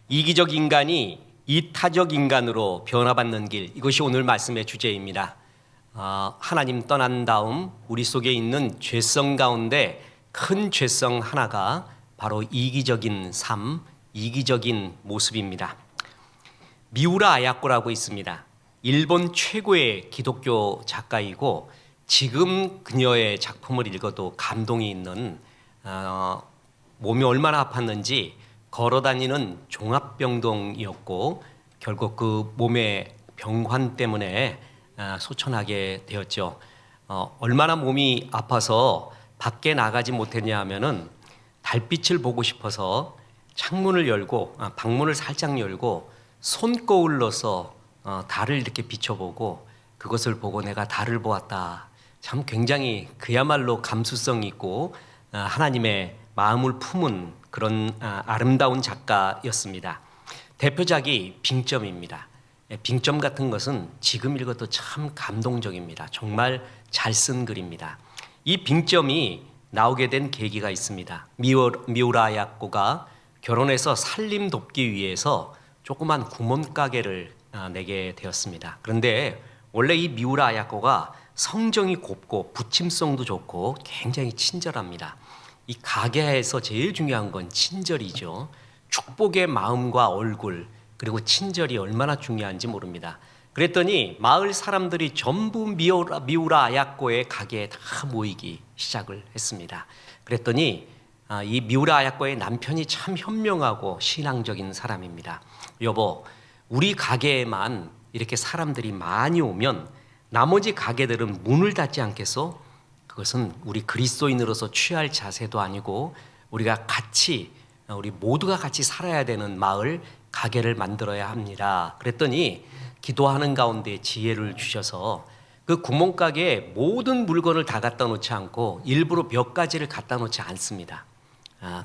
이기적 인간이 이타적 인간으로 변화받는 길, 이것이 오늘 말씀의 주제입니다. 하나님 떠난 다음 우리 속에 있는 죄성 가운데 큰 죄성 하나가 바로 이기적인 삶, 이기적인 모습입니다. 미우라 아야코라고 있습니다. 일본 최고의 기독교 작가이고 지금 그녀의 작품을 읽어도 감동이 있는, 몸이 얼마나 아팠는지 걸어다니는 종합병동이었고 결국 그 몸의 병환 때문에 소천하게 되었죠. 얼마나 몸이 아파서 밖에 나가지 못했냐 하면은 달빛을 보고 싶어서 창문을 열고 방문을 살짝 열고 손거울로서 달을 이렇게 비춰보고 그것을 보고 내가 달을 보았다. 참 굉장히 그야말로 감수성 있고 하나님의 마음을 품은 그런 아름다운 작가였습니다. 대표작이 빙점입니다. 빙점 같은 것은 지금 읽어도 참 감동적입니다. 정말 잘 쓴 글입니다. 이 빙점이 나오게 된 계기가 있습니다. 미우라 아야코가 결혼해서 살림 돕기 위해서 조그만 구멍가게를 내게 되었습니다. 그런데 원래 이 미우라 아야코가 성정이 곱고 부침성도 좋고 굉장히 친절합니다. 이 가게에서 제일 중요한 건 친절이죠. 축복의 마음과 얼굴 그리고 친절이 얼마나 중요한지 모릅니다. 그랬더니 마을 사람들이 전부 미우라 아야코의 가게에 다 모이기 시작을 했습니다. 그랬더니 이 미우라 아야코의 남편이 참 현명하고 신앙적인 사람입니다. 여보, 우리 가게에만 이렇게 사람들이 많이 오면 나머지 가게들은 문을 닫지 않겠어? 그것은 우리 그리스도인으로서 취할 자세도 아니고 우리가 같이 우리 모두가 같이 살아야 되는 마을 가게를 만들어야 합니다. 그랬더니 기도하는 가운데 지혜를 주셔서 그 구멍가게에 모든 물건을 다 갖다 놓지 않고 일부러 몇 가지를 갖다 놓지 않습니다.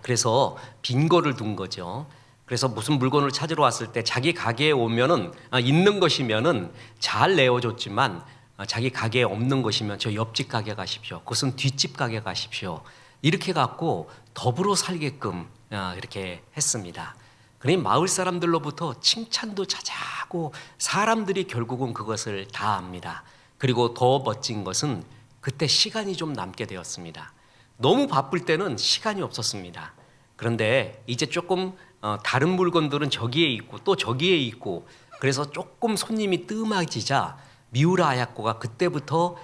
그래서 빈 거를 둔 거죠. 그래서 무슨 물건을 찾으러 왔을 때 자기 가게에 오면은 있는 것이면은 잘 내어줬지만 자기 가게에 없는 것이면 저 옆집 가게 가십시오. 그것은 뒷집 가게 가십시오. 이렇게 갖고 더불어 살게끔 이렇게 했습니다. 그러니 마을 사람들로부터 칭찬도 자자하고 사람들이 결국은 그것을 다 압니다. 그리고 더 멋진 것은 그때 시간이 좀 남게 되었습니다. 너무 바쁠 때는 시간이 없었습니다. 그런데 이제 조금 다른 물건들은 저기에 있고 또 저기에 있고 그래서 조금 손님이 뜸해지자 미우라 아야코가 그때부터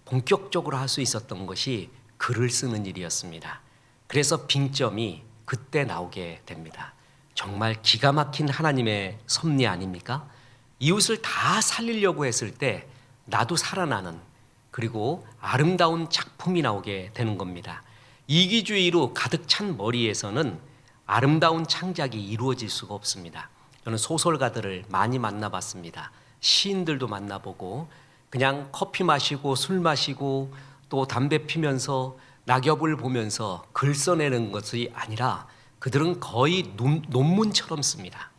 본격적으로 할 수 있었던 것이 글을 쓰는 일이었습니다. 그래서 빙점이 그때 나오게 됩니다. 정말 기가 막힌 하나님의 섭리 아닙니까? 이웃을 다 살리려고 했을 때 나도 살아나는 그리고 아름다운 작품이 나오게 되는 겁니다. 이기주의로 가득 찬 머리에서는 아름다운 창작이 이루어질 수가 없습니다. 저는 소설가들을 많이 만나봤습니다. 시인들도 만나보고 그냥 커피 마시고 술 마시고 또 담배 피면서 낙엽을 보면서 글 써내는 것이 아니라 그들은 거의 논문처럼 씁니다.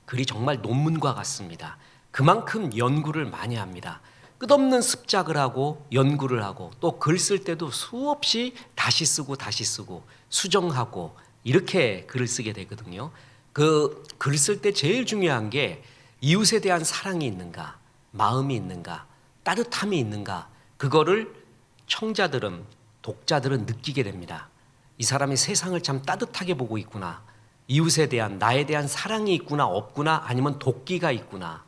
글이 정말 논문과 같습니다. 그만큼 연구를 많이 합니다. 끝없는 습작을 하고 연구를 하고 또 글 쓸 때도 수없이 다시 쓰고 수정하고 이렇게 글을 쓰게 되거든요. 그 글 쓸 때 제일 중요한 게 이웃에 대한 사랑이 있는가, 마음이 있는가, 따뜻함이 있는가, 그거를 청자들은, 독자들은 느끼게 됩니다. 이 사람이 세상을 참 따뜻하게 보고 있구나, 이웃에 대한 나에 대한 사랑이 있구나 없구나, 아니면 도끼가 있구나,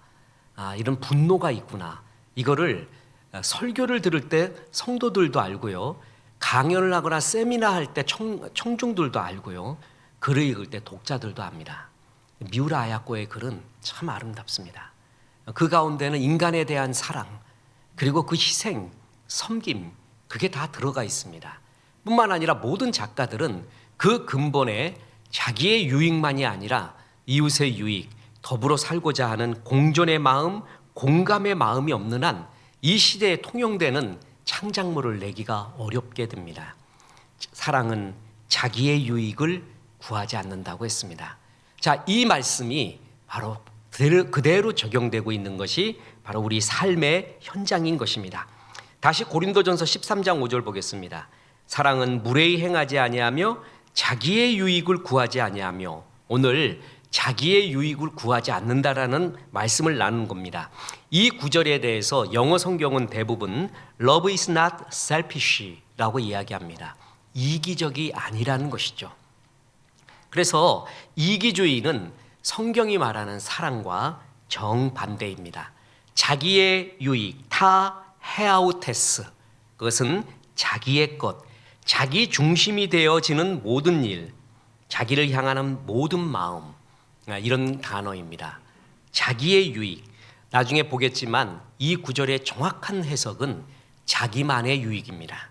이런 분노가 있구나, 이거를 설교를 들을 때 성도들도 알고요, 강연을 하거나 세미나 할 때 청중들도 알고요, 글을 읽을 때 독자들도 압니다. 미우라 아야코의 글은 참 아름답습니다. 그 가운데는 인간에 대한 사랑 그리고 그 희생, 섬김 그게 다 들어가 있습니다. 뿐만 아니라 모든 작가들은 그 근본에 자기의 유익만이 아니라 이웃의 유익, 더불어 살고자 하는 공존의 마음, 공감의 마음이 없는 한 이 시대에 통용되는 창작물을 내기가 어렵게 됩니다. 사랑은 자기의 유익을 구하지 않는다고 했습니다. 자, 이 말씀이 바로 그대로 적용되고 있는 것이 바로 우리 삶의 현장인 것입니다. 다시 고린도전서 13장 5절 보겠습니다. 사랑은 무례히 행하지 아니하며 자기의 유익을 구하지 아니하며. 오늘 자기의 유익을 구하지 않는다라는 말씀을 나눈 겁니다. 이 구절에 대해서 영어 성경은 대부분 Love is not selfish라고 이야기합니다. 이기적이 아니라는 것이죠. 그래서 이기주의는 성경이 말하는 사랑과 정반대입니다. 자기의 유익, 타 헤아우테스, 그것은 자기의 것, 자기 중심이 되어지는 모든 일, 자기를 향하는 모든 마음, 이런 단어입니다. 자기의 유익, 나중에 보겠지만 이 구절의 정확한 해석은 자기만의 유익입니다.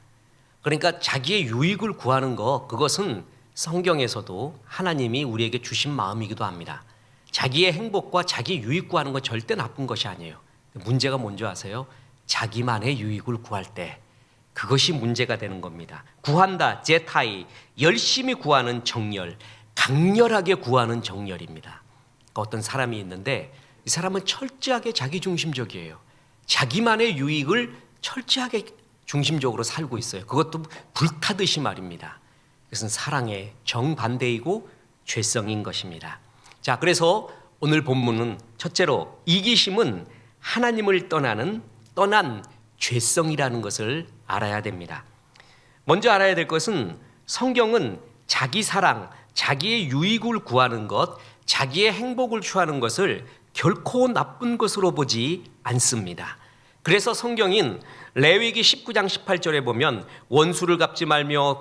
그러니까 자기의 유익을 구하는 것, 그것은 성경에서도 하나님이 우리에게 주신 마음이기도 합니다. 자기의 행복과 자기 유익 구하는 건 절대 나쁜 것이 아니에요. 문제가 뭔지 아세요? 자기만의 유익을 구할 때 그것이 문제가 되는 겁니다. 구한다, 제타이, 열심히 구하는 정열, 강렬하게 구하는 정열입니다. 그러니까 어떤 사람이 있는데 이 사람은 철저하게 자기중심적이에요. 자기만의 유익을 철저하게 중심적으로 살고 있어요. 그것도 불타듯이 말입니다. 그것은 사랑의 정반대이고 죄성인 것입니다. 자, 그래서 오늘 본문은 첫째로 이기심은 하나님을 떠난 죄성이라는 것을 알아야 됩니다. 먼저 알아야 될 것은 성경은 자기 사랑, 자기의 유익을 구하는 것, 자기의 행복을 취하는 것을 결코 나쁜 것으로 보지 않습니다. 그래서 성경인 레위기 19장 18절에 보면 원수를 갚지 말며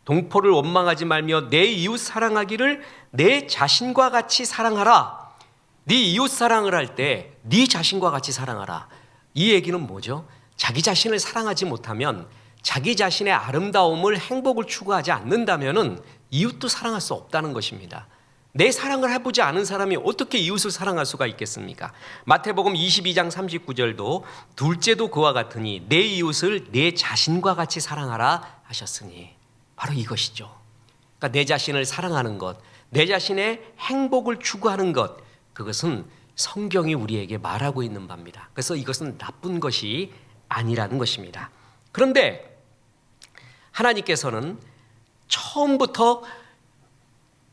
동포를 원망하지 말며 내 이웃 사랑하기를 내 자신과 같이 사랑하라. 네 이웃 사랑을 할 때 네 자신과 같이 사랑하라. 이 얘기는 뭐죠? 자기 자신을 사랑하지 못하면 자기 자신의 아름다움을 행복을 추구하지 않는다면 이웃도 사랑할 수 없다는 것입니다. 내 사랑을 해보지 않은 사람이 어떻게 이웃을 사랑할 수가 있겠습니까? 마태복음 22장 39절도 둘째도 그와 같으니 내 이웃을 내 자신과 같이 사랑하라 하셨으니 바로 이것이죠. 그러니까 내 자신을 사랑하는 것, 내 자신의 행복을 추구하는 것, 그것은 성경이 우리에게 말하고 있는 바입니다. 그래서 이것은 나쁜 것이 아니라는 것입니다. 그런데 하나님께서는 처음부터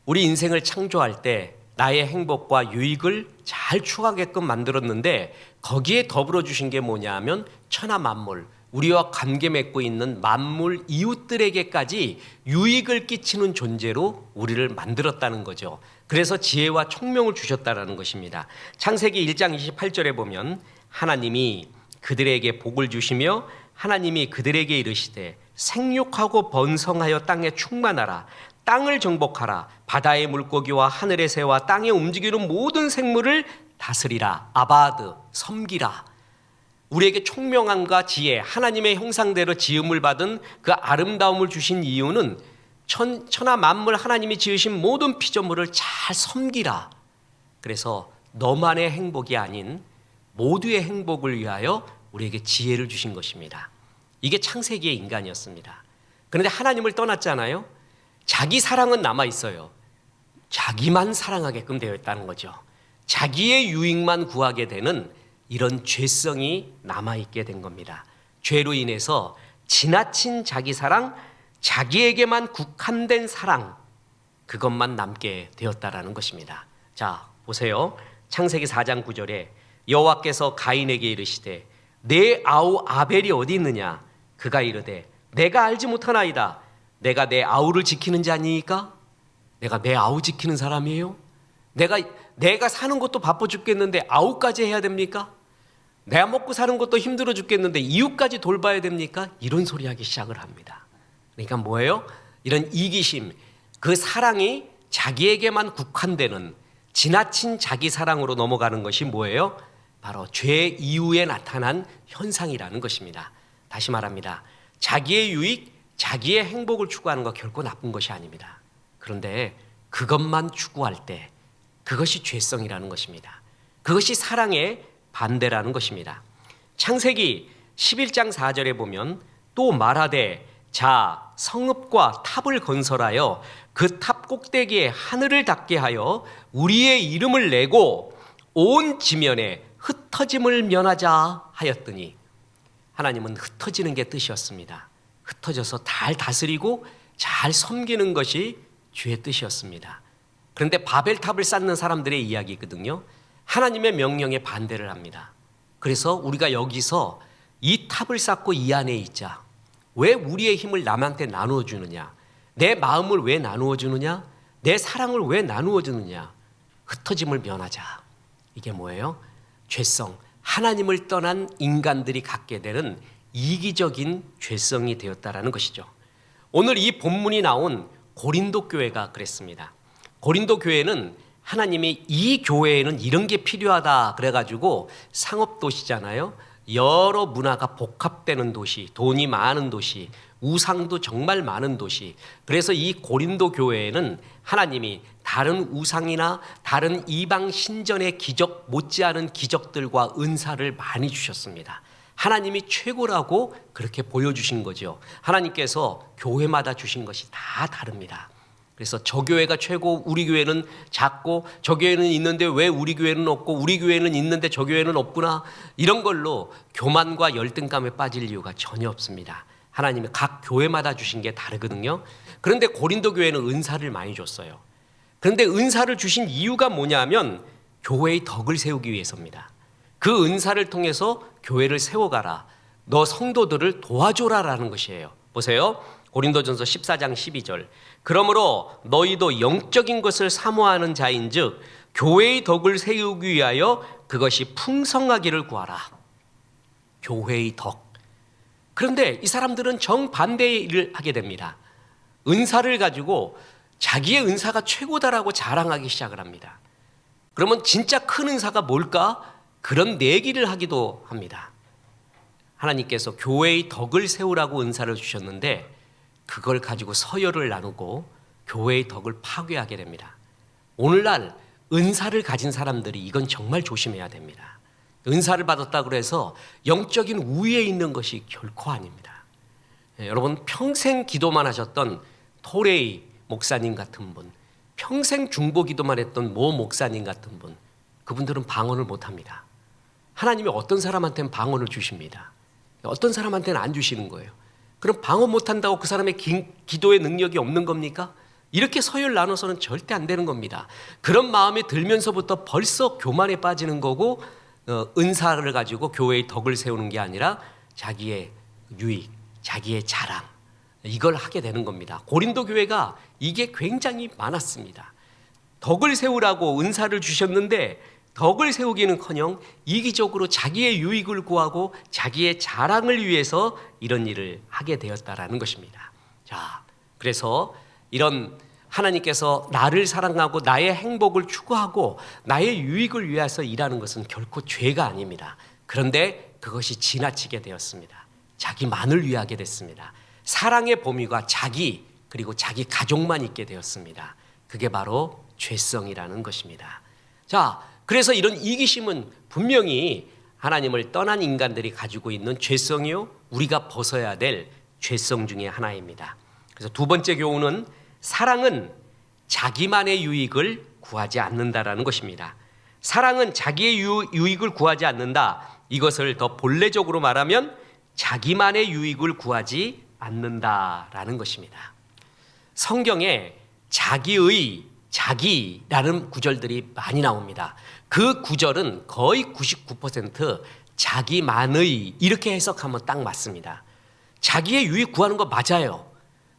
우리 인생을 창조할 때 나의 행복과 유익을 잘 추구하게끔 만들었는데 거기에 더불어 주신 게 뭐냐 하면 천하 만물, 우리와 관계 맺고 있는 만물 이웃들에게까지 유익을 끼치는 존재로 우리를 만들었다는 거죠. 그래서 지혜와 총명을 주셨다는 것입니다. 창세기 1장 28절에 보면 하나님이 그들에게 복을 주시며 하나님이 그들에게 이르시되 생육하고 번성하여 땅에 충만하라. 땅을 정복하라. 바다의 물고기와 하늘의 새와 땅에 움직이는 모든 생물을 다스리라. 아바드, 섬기라. 우리에게 총명함과 지혜, 하나님의 형상대로 지음을 받은 그 아름다움을 주신 이유는 천하 만물 하나님이 지으신 모든 피조물을 잘 섬기라. 그래서 너만의 행복이 아닌 모두의 행복을 위하여 우리에게 지혜를 주신 것입니다. 이게 창세기의 인간이었습니다. 그런데 하나님을 떠났잖아요. 자기 사랑은 남아있어요. 자기만 사랑하게끔 되어 있다는 거죠. 자기의 유익만 구하게 되는 이런 죄성이 남아있게 된 겁니다. 죄로 인해서 지나친 자기 사랑, 자기에게만 국한된 사랑, 그것만 남게 되었다라는 것입니다. 자, 보세요. 창세기 4장 9절에 여호와께서 가인에게 이르시되 내 아우 아벨이 어디 있느냐? 그가 이르되 내가 알지 못하나이다. 내가 내 아우를 지키는 자니까? 내가 내 아우 지키는 사람이에요? 내가 사는 것도 바빠 죽겠는데 아우까지 해야 됩니까? 내가 먹고 사는 것도 힘들어 죽겠는데 이웃까지 돌봐야 됩니까? 이런 소리 하기 시작을 합니다. 그러니까 뭐예요? 이런 이기심, 그 사랑이 자기에게만 국한되는 지나친 자기 사랑으로 넘어가는 것이 뭐예요? 바로 죄 이후에 나타난 현상이라는 것입니다. 다시 말합니다. 자기의 유익, 자기의 행복을 추구하는 거 결코 나쁜 것이 아닙니다. 그런데 그것만 추구할 때 그것이 죄성이라는 것입니다. 그것이 사랑의 반대라는 것입니다. 창세기 11장 4절에 보면 또 말하되 자 성읍과 탑을 건설하여 그 탑 꼭대기에 하늘을 닿게 하여 우리의 이름을 내고 온 지면에 흩어짐을 면하자 하였더니 하나님은 흩어지는 게 뜻이었습니다. 흩어져서 잘 다스리고 잘 섬기는 것이 주의 뜻이었습니다. 그런데 바벨탑을 쌓는 사람들의 이야기거든요. 하나님의 명령에 반대를 합니다. 그래서 우리가 여기서 이 탑을 쌓고 이 안에 있자. 왜 우리의 힘을 남한테 나누어 주느냐? 내 마음을 왜 나누어 주느냐? 내 사랑을 왜 나누어 주느냐? 흩어짐을 면하자. 이게 뭐예요? 죄성, 하나님을 떠난 인간들이 갖게 되는 이기적인 죄성이 되었다라는 것이죠. 오늘 이 본문이 나온 고린도 교회가 그랬습니다. 고린도 교회는 하나님이 이 교회에는 이런 게 필요하다 그래가지고 상업도시잖아요. 여러 문화가 복합되는 도시, 돈이 많은 도시, 우상도 정말 많은 도시. 그래서 이 고린도 교회에는 하나님이 다른 우상이나 다른 이방 신전의 기적 못지않은 기적들과 은사를 많이 주셨습니다. 하나님이 최고라고 그렇게 보여주신 거죠. 하나님께서 교회마다 주신 것이 다 다릅니다. 그래서 저 교회가 최고, 우리 교회는 작고, 저 교회는 있는데 왜 우리 교회는 없고, 우리 교회는 있는데 저 교회는 없구나, 이런 걸로 교만과 열등감에 빠질 이유가 전혀 없습니다. 하나님이 각 교회마다 주신 게 다르거든요. 그런데 고린도 교회는 은사를 많이 줬어요. 그런데 은사를 주신 이유가 뭐냐면 교회의 덕을 세우기 위해서입니다. 그 은사를 통해서 교회를 세워가라, 너 성도들을 도와줘라라는 것이에요. 보세요. 고린도전서 14장 12절. 그러므로 너희도 영적인 것을 사모하는 자인즉 교회의 덕을 세우기 위하여 그것이 풍성하기를 구하라. 교회의 덕. 그런데 이 사람들은 정반대의 일을 하게 됩니다. 은사를 가지고 자기의 은사가 최고다라고 자랑하기 시작을 합니다. 그러면 진짜 큰 은사가 뭘까? 그런 내기를 하기도 합니다. 하나님께서 교회의 덕을 세우라고 은사를 주셨는데 그걸 가지고 서열을 나누고 교회의 덕을 파괴하게 됩니다. 오늘날 은사를 가진 사람들이 이건 정말 조심해야 됩니다. 은사를 받았다고 해서 영적인 우위에 있는 것이 결코 아닙니다. 여러분, 평생 기도만 하셨던 토레이 목사님 같은 분, 평생 중보 기도만 했던 모 목사님 같은 분, 그분들은 방언을 못합니다. 하나님이 어떤 사람한테는 방언을 주십니다. 어떤 사람한테는 안 주시는 거예요. 그럼 방언 못한다고 그 사람의 기도의 능력이 없는 겁니까? 이렇게 서열 나눠서는 절대 안 되는 겁니다. 그런 마음이 들면서부터 벌써 교만에 빠지는 거고, 은사를 가지고 교회의 덕을 세우는 게 아니라 자기의 유익, 자기의 자랑, 이걸 하게 되는 겁니다. 고린도 교회가 이게 굉장히 많았습니다. 덕을 세우라고 은사를 주셨는데 덕을 세우기는커녕 이기적으로 자기의 유익을 구하고 자기의 자랑을 위해서 이런 일을 하게 되었다라는 것입니다. 자, 그래서 이런 하나님께서 나를 사랑하고 나의 행복을 추구하고 나의 유익을 위해서 일하는 것은 결코 죄가 아닙니다. 그런데 그것이 지나치게 되었습니다. 자기만을 위하게 됐습니다. 사랑의 범위가 자기 그리고 자기 가족만 있게 되었습니다. 그게 바로 죄성이라는 것입니다. 자, 그래서 이런 이기심은 분명히 하나님을 떠난 인간들이 가지고 있는 죄성이요, 우리가 벗어야 될 죄성 중에 하나입니다. 그래서 두 번째 교훈은 사랑은 자기만의 유익을 구하지 않는다라는 것입니다. 사랑은 자기의 유익을 구하지 않는다. 이것을 더 본래적으로 말하면 자기만의 유익을 구하지 않는다라는 것입니다. 성경에 자기라는 구절들이 많이 나옵니다. 그 구절은 거의 99% 자기만의 이렇게 해석하면 딱 맞습니다. 자기의 유익 구하는 거 맞아요.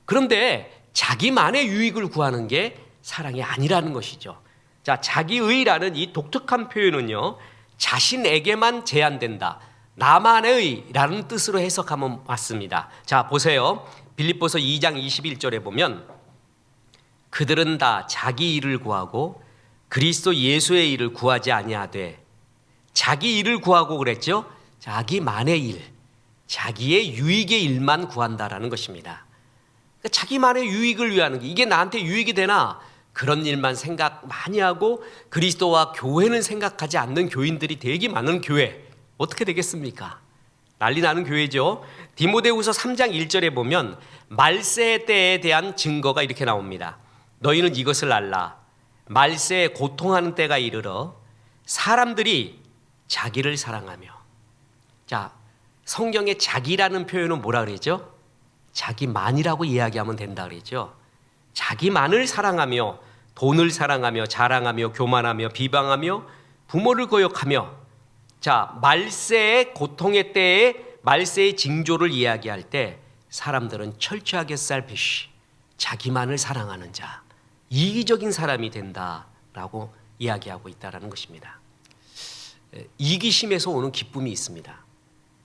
그런데 자기만의 유익을 구하는 게 사랑이 아니라는 것이죠. 자, 자기의라는 이 독특한 표현은요, 자신에게만 제한된다, 나만의라는 뜻으로 해석하면 맞습니다. 자, 보세요. 빌립보서 2장 21절에 보면 그들은 다 자기 일을 구하고 그리스도 예수의 일을 구하지 아니하되, 자기 일을 구하고 그랬죠. 자기만의 일, 자기의 유익의 일만 구한다라는 것입니다. 그러니까 자기만의 유익을 위하는 게, 이게 나한테 유익이 되나, 그런 일만 생각 많이 하고 그리스도와 교회는 생각하지 않는 교인들이 되게 많은 교회, 어떻게 되겠습니까? 난리 나는 교회죠. 디모데후서 3장 1절에 보면 말세 때에 대한 증거가 이렇게 나옵니다. 너희는 이것을 알라. 말세에 고통하는 때가 이르러 사람들이 자기를 사랑하며. 자, 성경에 자기라는 표현은 뭐라 그러죠? 자기만이라고 이야기하면 된다 그러죠. 자기만을 사랑하며 돈을 사랑하며 자랑하며 교만하며 비방하며 부모를 거역하며. 자, 말세의 고통의 때에 말세의 징조를 이야기할 때 사람들은 철저하게 selfish, 자기만을 사랑하는 자, 이기적인 사람이 된다라고 이야기하고 있다는 것입니다. 이기심에서 오는 기쁨이 있습니다.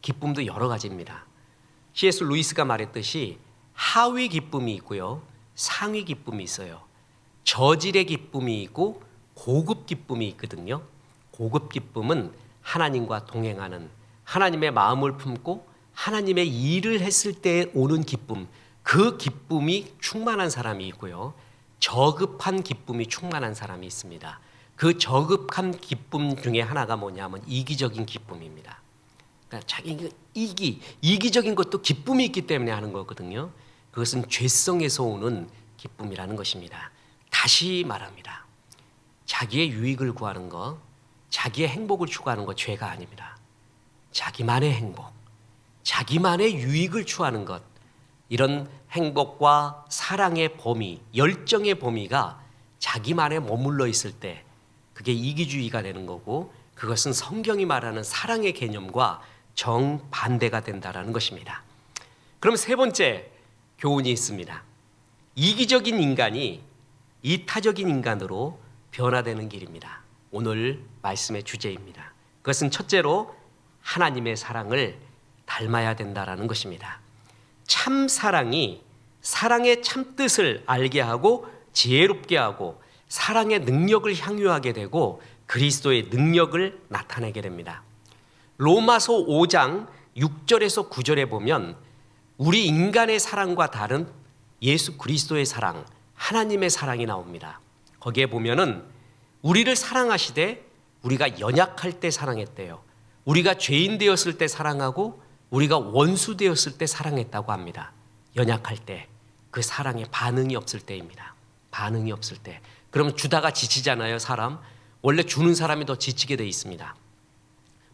기쁨도 여러 가지입니다. C.S. 루이스가 말했듯이 하위 기쁨이 있고요, 상위 기쁨이 있어요. 저질의 기쁨이 있고 고급 기쁨이 있거든요. 고급 기쁨은 하나님과 동행하는, 하나님의 마음을 품고 하나님의 일을 했을 때 오는 기쁨, 그 기쁨이 충만한 사람이 있고요, 저급한 기쁨이 충만한 사람이 있습니다. 그 저급한 기쁨 중에 하나가 뭐냐면 이기적인 기쁨입니다. 그러니까 자기 이기적인 것도 기쁨이 있기 때문에 하는 거거든요. 그것은 죄성에서 오는 기쁨이라는 것입니다. 다시 말합니다. 자기의 유익을 구하는 것, 자기의 행복을 추구하는 것 죄가 아닙니다. 자기만의 행복, 자기만의 유익을 추구하는 것, 이런 행복과 사랑의 범위, 열정의 범위가 자기만에 머물러 있을 때 그게 이기주의가 되는 거고, 그것은 성경이 말하는 사랑의 개념과 정반대가 된다는 것입니다. 그럼 세 번째 교훈이 있습니다. 이기적인 인간이 이타적인 인간으로 변화되는 길입니다. 오늘 말씀의 주제입니다. 그것은 첫째로 하나님의 사랑을 닮아야 된다는 것입니다. 참 사랑이 사랑의 참 뜻을 알게 하고 지혜롭게 하고 사랑의 능력을 향유하게 되고 그리스도의 능력을 나타내게 됩니다. 로마서 5장 6절에서 9절에 보면 우리 인간의 사랑과 다른 예수 그리스도의 사랑, 하나님의 사랑이 나옵니다. 거기에 보면은 우리를 사랑하시되 우리가 연약할 때 사랑했대요. 우리가 죄인 되었을 때 사랑하고 우리가 원수 되었을 때 사랑했다고 합니다. 연약할 때, 그 사랑에 반응이 없을 때입니다. 반응이 없을 때. 그러면 주다가 지치잖아요, 사람. 원래 주는 사람이 더 지치게 돼 있습니다.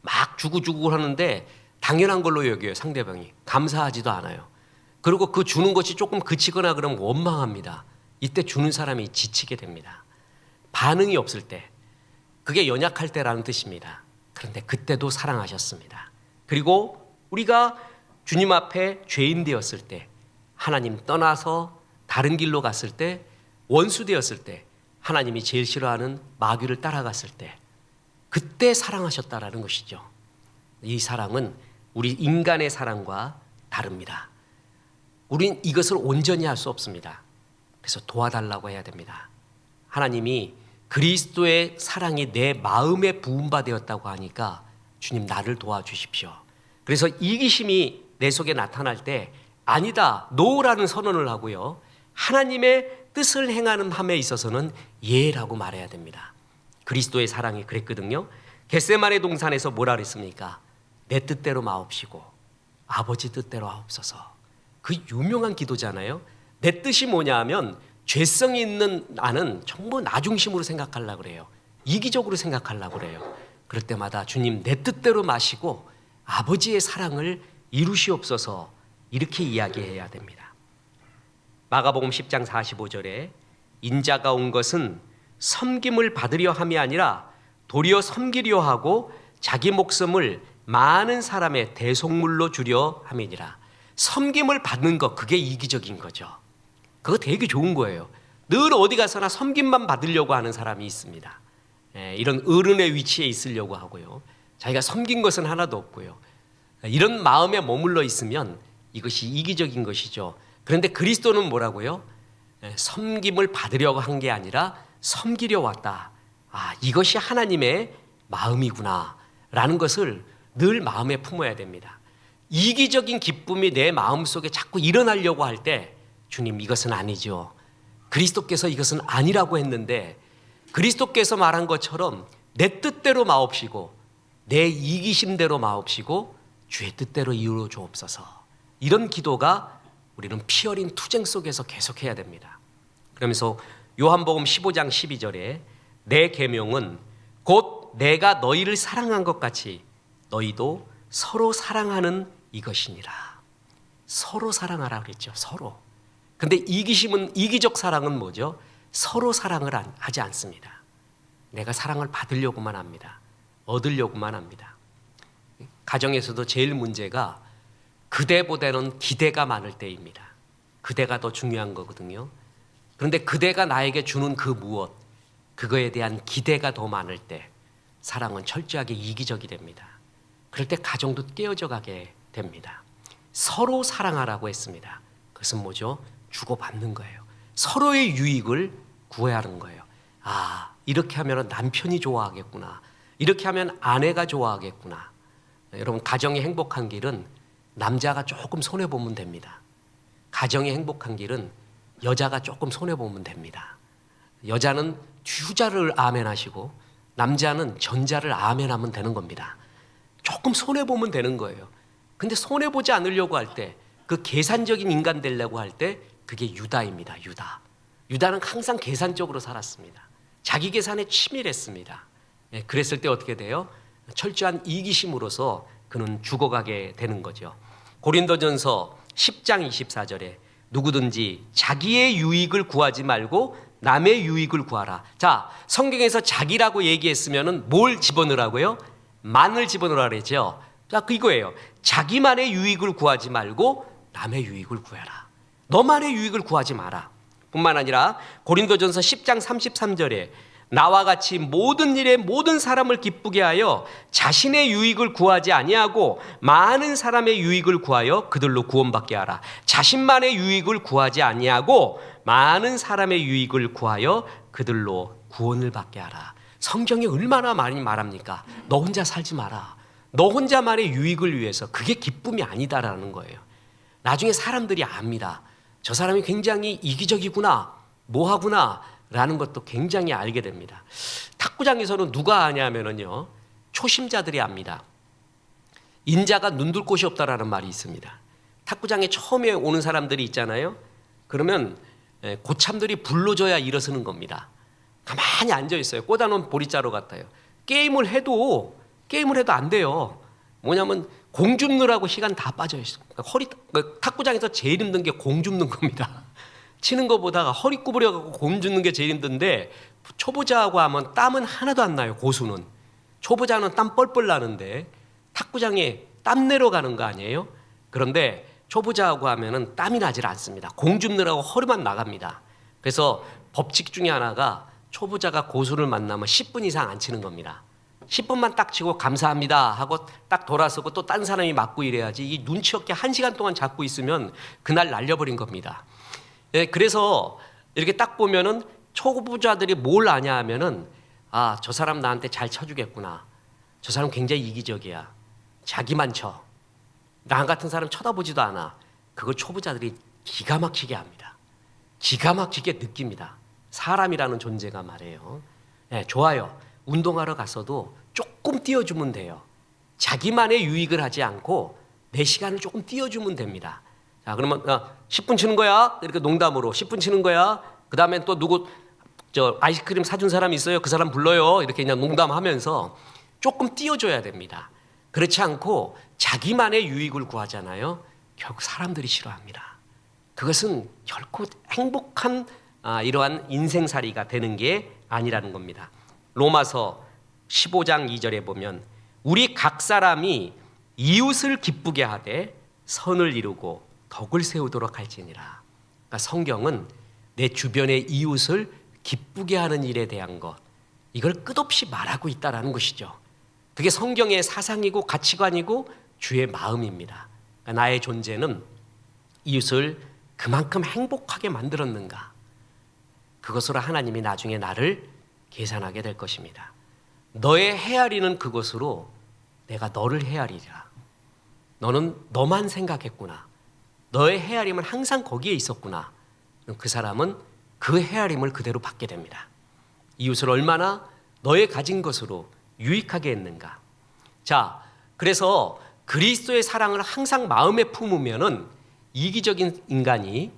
막 주고 하는데 당연한 걸로 여겨요, 상대방이. 감사하지도 않아요. 그리고 그 주는 것이 조금 그치거나 그러면 원망합니다. 이때 주는 사람이 지치게 됩니다. 반응이 없을 때, 그게 연약할 때라는 뜻입니다. 그런데 그때도 사랑하셨습니다. 그리고 우리가 주님 앞에 죄인 되었을 때, 하나님 떠나서 다른 길로 갔을 때, 원수 되었을 때, 하나님이 제일 싫어하는 마귀를 따라갔을 때, 그때 사랑하셨다라는 것이죠. 이 사랑은 우리 인간의 사랑과 다릅니다. 우린 이것을 온전히 할 수 없습니다. 그래서 도와달라고 해야 됩니다. 하나님이 그리스도의 사랑이 내 마음에 부음바 되었다고 하니까 주님 나를 도와주십시오. 그래서 이기심이 내 속에 나타날 때 아니다, 노라는 선언을 하고요, 하나님의 뜻을 행하는 함에 있어서는 예라고 말해야 됩니다. 그리스도의 사랑이 그랬거든요. 겟세마네 동산에서 뭐라 그랬습니까? 내 뜻대로 마옵시고 아버지 뜻대로 하옵소서. 그 유명한 기도잖아요. 내 뜻이 뭐냐 하면 죄성이 있는 나는 전부 나 중심으로 생각하려고 그래요. 이기적으로 생각하려고 그래요. 그럴 때마다 주님 내 뜻대로 마시고 아버지의 사랑을 이루시옵소서, 이렇게 이야기해야 됩니다. 마가복음 10장 45절에 인자가 온 것은 섬김을 받으려 함이 아니라 도리어 섬기려 하고 자기 목숨을 많은 사람의 대속물로 주려 함이니라. 섬김을 받는 것, 그게 이기적인 거죠. 그거 되게 좋은 거예요. 늘 어디 가서나 섬김만 받으려고 하는 사람이 있습니다. 이런 어른의 위치에 있으려고 하고요, 자기가 섬긴 것은 하나도 없고요, 이런 마음에 머물러 있으면 이것이 이기적인 것이죠. 그런데 그리스도는 뭐라고요? 섬김을 받으려고 한 게 아니라 섬기려 왔다. 아, 이것이 하나님의 마음이구나 라는 것을 늘 마음에 품어야 됩니다. 이기적인 기쁨이 내 마음속에 자꾸 일어나려고 할 때 주님 이것은 아니죠. 그리스도께서 이것은 아니라고 했는데 그리스도께서 말한 것처럼 내 뜻대로 마옵시고 내 이기심대로 마옵시고 주의 뜻대로 이루어 주옵소서. 이런 기도가 우리는 피 어린 투쟁 속에서 계속해야 됩니다. 그러면서 요한복음 15장 12절에 내 계명은 곧 내가 너희를 사랑한 것 같이 너희도 서로 사랑하는 이것이니라. 서로 사랑하라 그랬죠. 서로. 근데 이기심은, 이기적 사랑은 뭐죠? 서로 사랑을 하지 않습니다. 내가 사랑을 받으려고만 합니다. 얻으려고만 합니다. 가정에서도 제일 문제가 그대보다는 기대가 많을 때입니다. 그대가 더 중요한 거거든요. 그런데 그대가 나에게 주는 그 무엇, 그거에 대한 기대가 더 많을 때 사랑은 철저하게 이기적이 됩니다. 그럴 때 가정도 깨어져 가게 됩니다. 서로 사랑하라고 했습니다. 그것은 뭐죠? 주고받는 거예요. 서로의 유익을 구해야 하는 거예요. 아, 이렇게 하면 남편이 좋아하겠구나. 이렇게 하면 아내가 좋아하겠구나. 여러분, 가정이 행복한 길은 남자가 조금 손해보면 됩니다. 가정이 행복한 길은 여자가 조금 손해보면 됩니다. 여자는 후자를 아멘하시고 남자는 전자를 아멘하면 되는 겁니다. 조금 손해보면 되는 거예요. 근데 손해보지 않으려고 할 때, 그 계산적인 인간 되려고 할 때 그게 유다입니다. 유다는 항상 계산적으로 살았습니다. 자기 계산에 치밀했습니다. 그랬을 때 어떻게 돼요? 철저한 이기심으로서 그는 죽어가게 되는 거죠. 고린도전서 10장 24절에 누구든지 자기의 유익을 구하지 말고 남의 유익을 구하라. 자, 성경에서 자기라고 얘기했으면 뭘 집어넣으라고요? 만을 집어넣으라 그랬죠. 자, 이거예요. 자기만의 유익을 구하지 말고 남의 유익을 구해라. 너만의 유익을 구하지 마라. 뿐만 아니라 고린도전서 10장 33절에 나와 같이 모든 일에 모든 사람을 기쁘게 하여 자신의 유익을 구하지 아니하고 많은 사람의 유익을 구하여 그들로 구원받게 하라. 자신만의 유익을 구하지 아니하고 많은 사람의 유익을 구하여 그들로 구원을 받게 하라. 성경이 얼마나 많이 말합니까? 너 혼자 살지 마라. 너 혼자만의 유익을 위해서. 그게 기쁨이 아니다라는 거예요. 나중에 사람들이 압니다. 저 사람이 굉장히 이기적이구나, 뭐하구나 라는 것도 굉장히 알게 됩니다. 탁구장에서는 누가 아냐면요, 초심자들이 압니다. 인자가 눈둘 곳이 없다라는 말이 있습니다. 탁구장에 처음에 오는 사람들이 있잖아요. 그러면 고참들이 불러줘야 일어서는 겁니다. 가만히 앉아 있어요. 꽂아놓은 보리자루 같아요. 게임을 해도 안 돼요. 뭐냐면 공 줍느라고 시간 다 빠져 있어. 탁구장에서 제일 힘든 게 공 줍는 겁니다. 치는 것보다가 허리 구부려갖고 공 줍는 게 제일 힘든데, 초보자하고 하면 땀은 하나도 안 나요. 고수는 초보자는 땀 뻘뻘 나는데 탁구장에 땀 내러 가는 거 아니에요? 그런데 초보자하고 하면은 땀이 나질 않습니다. 공 줍느라고 허리만 나갑니다. 그래서 법칙 중에 하나가 초보자가 고수를 만나면 10분 이상 안 치는 겁니다. 10분만 딱 치고 감사합니다 하고 딱 돌아서고 또 딴 사람이 맞고 이래야지. 이 눈치 없게 1시간 동안 잡고 있으면 그날 날려버린 겁니다. 그래서 이렇게 딱 보면은 초보자들이 뭘 아냐 하면은, 아, 저 사람 나한테 잘 쳐주겠구나. 저 사람 굉장히 이기적이야. 자기만 쳐. 나 같은 사람 쳐다보지도 않아. 그걸 초보자들이 기가 막히게 합니다. 기가 막히게 느낍니다. 사람이라는 존재가 말이에요. 좋아요. 운동하러 가서도 조금 띄워주면 돼요. 자기만의 유익을 하지 않고 내 시간을 조금 띄워주면 됩니다. 자, 그러면 10분 치는 거야. 이렇게 농담으로 10분 치는 거야. 그 다음에 또 누구 아이스크림 사준 사람 있어요. 그 사람 불러요. 이렇게 그냥 농담하면서 조금 띄워줘야 됩니다. 그렇지 않고 자기만의 유익을 구하잖아요. 결국 사람들이 싫어합니다. 그것은 결코 행복한 이러한 인생살이가 되는 게 아니라는 겁니다. 로마서 15장 2절에 보면 우리 각 사람이 이웃을 기쁘게 하되 선을 이루고 덕을 세우도록 할지니라. 그러니까 성경은 내 주변의 이웃을 기쁘게 하는 일에 대한 것, 이걸 끝없이 말하고 있다는 것이죠. 그게 성경의 사상이고 가치관이고 주의 마음입니다. 그러니까 나의 존재는 이웃을 그만큼 행복하게 만들었는가, 그것으로 하나님이 나중에 나를 계산하게 될 것입니다. 너의 헤아리는 그것으로 내가 너를 헤아리리라. 너는 너만 생각했구나. 너의 헤아림은 항상 거기에 있었구나. 그 사람은 그 헤아림을 그대로 받게 됩니다. 이웃을 얼마나 너의 가진 것으로 유익하게 했는가. 자, 그래서 그리스도의 사랑을 항상 마음에 품으면은 이기적인 인간이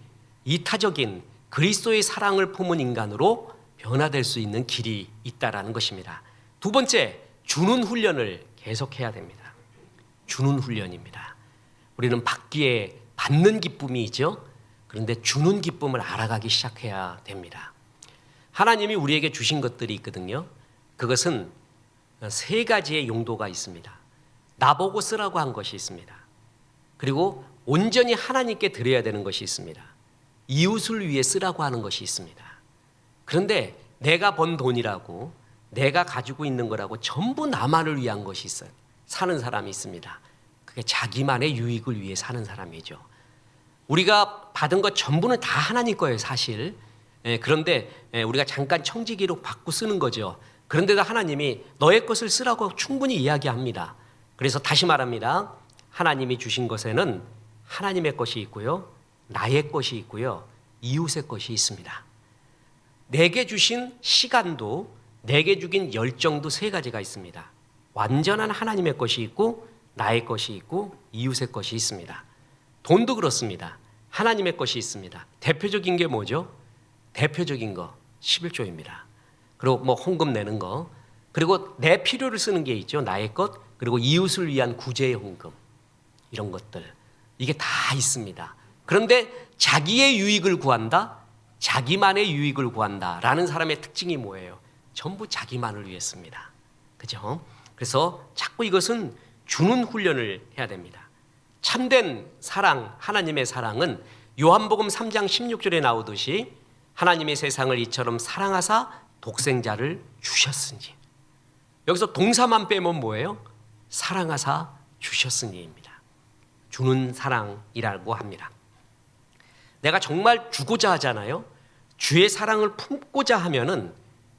이타적인 그리스도의 사랑을 품은 인간으로 변화될 수 있는 길이 있다라는 것입니다. 두 번째, 주는 훈련을 계속해야 됩니다. 주는 훈련입니다. 우리는 받기에 받는 기쁨이 있죠. 그런데 주는 기쁨을 알아가기 시작해야 됩니다. 하나님이 우리에게 주신 것들이 있거든요. 그것은 세 가지의 용도가 있습니다. 나보고 쓰라고 한 것이 있습니다. 그리고 온전히 하나님께 드려야 되는 것이 있습니다. 이웃을 위해 쓰라고 하는 것이 있습니다. 그런데 내가 번 돈이라고, 내가 가지고 있는 거라고 전부 나만을 위한 것이 있어요. 사는 사람이 있습니다. 그게 자기만의 유익을 위해 사는 사람이죠. 우리가 받은 것 전부는 다 하나님 거예요, 사실. 그런데 우리가 잠깐 청지기록 받고 쓰는 거죠. 그런데도 하나님이 너의 것을 쓰라고 충분히 이야기합니다. 그래서 다시 말합니다. 하나님이 주신 것에는 하나님의 것이 있고요, 나의 것이 있고요, 이웃의 것이 있습니다. 내게 주신 시간도, 내게 주긴 열정도 세 가지가 있습니다. 완전한 하나님의 것이 있고, 나의 것이 있고, 이웃의 것이 있습니다. 돈도 그렇습니다. 하나님의 것이 있습니다. 대표적인 게 뭐죠? 대표적인 거 11조입니다. 그리고 뭐 헌금 내는 거, 그리고 내 필요를 쓰는 게 있죠. 나의 것, 그리고 이웃을 위한 구제의 헌금, 이런 것들, 이게 다 있습니다. 그런데 자기의 유익을 구한다, 자기만의 유익을 구한다라는 사람의 특징이 뭐예요? 전부 자기만을 위해 씁니다. 그죠? 그래서 자꾸 이것은 주는 훈련을 해야 됩니다. 참된 사랑, 하나님의 사랑은 요한복음 3장 16절에 나오듯이 하나님의 세상을 이처럼 사랑하사 독생자를 주셨으니, 여기서 동사만 빼면 뭐예요? 사랑하사 주셨으니입니다. 주는 사랑이라고 합니다. 내가 정말 주고자 하잖아요. 주의 사랑을 품고자 하면은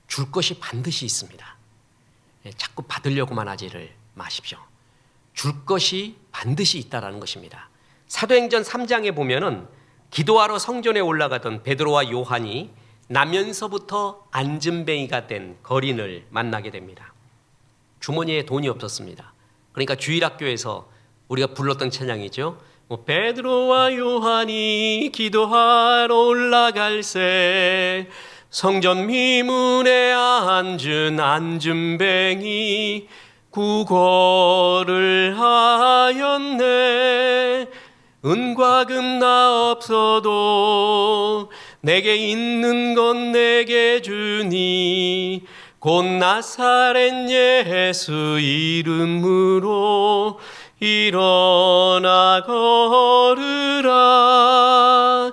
줄 것이 반드시 있습니다. 자꾸 받으려고만 하지를 마십시오. 줄 것이 반드시 있다라는 것입니다. 사도행전 3장에 보면은 기도하러 성전에 올라가던 베드로와 요한이 나면서부터 안진뱅이가 된 거린을 만나게 됩니다. 주머니에 돈이 없었습니다. 그러니까 주일학교에서 우리가 불렀던 찬양이죠. 베드로와 요한이 기도하러 올라갈새 성전 미문에 앉은 안진뱅이 구걸을 하였네. 은과 금 나 없어도 내게 있는 건 내게 주니 곧 나사렛 예수 이름으로 일어나 걸으라.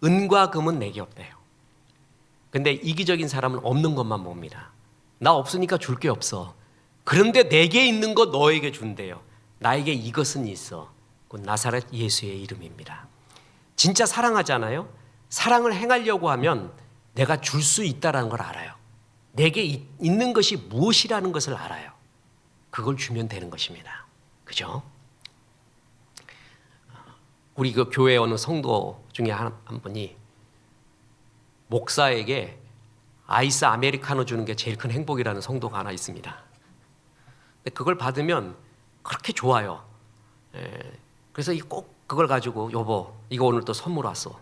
은과 금은 내게 없대요. 근데 이기적인 사람은 없는 것만 봅니다. 나 없으니까 줄 게 없어. 그런데 내게 있는 거 너에게 준대요. 나에게 이것은 있어. 곧 나사렛 예수의 이름입니다. 진짜 사랑하잖아요. 사랑을 행하려고 하면 내가 줄 수 있다는 걸 알아요. 내게 있는 것이 무엇이라는 것을 알아요. 그걸 주면 되는 것입니다. 그죠? 우리 그 교회 어느 성도 중에 한 분이 목사에게 아이스 아메리카노 주는 게 제일 큰 행복이라는 성도가 하나 있습니다. 근데 그걸 받으면 그렇게 좋아요. 그래서 꼭 그걸 가지고 여보 이거 오늘 또 선물 왔어.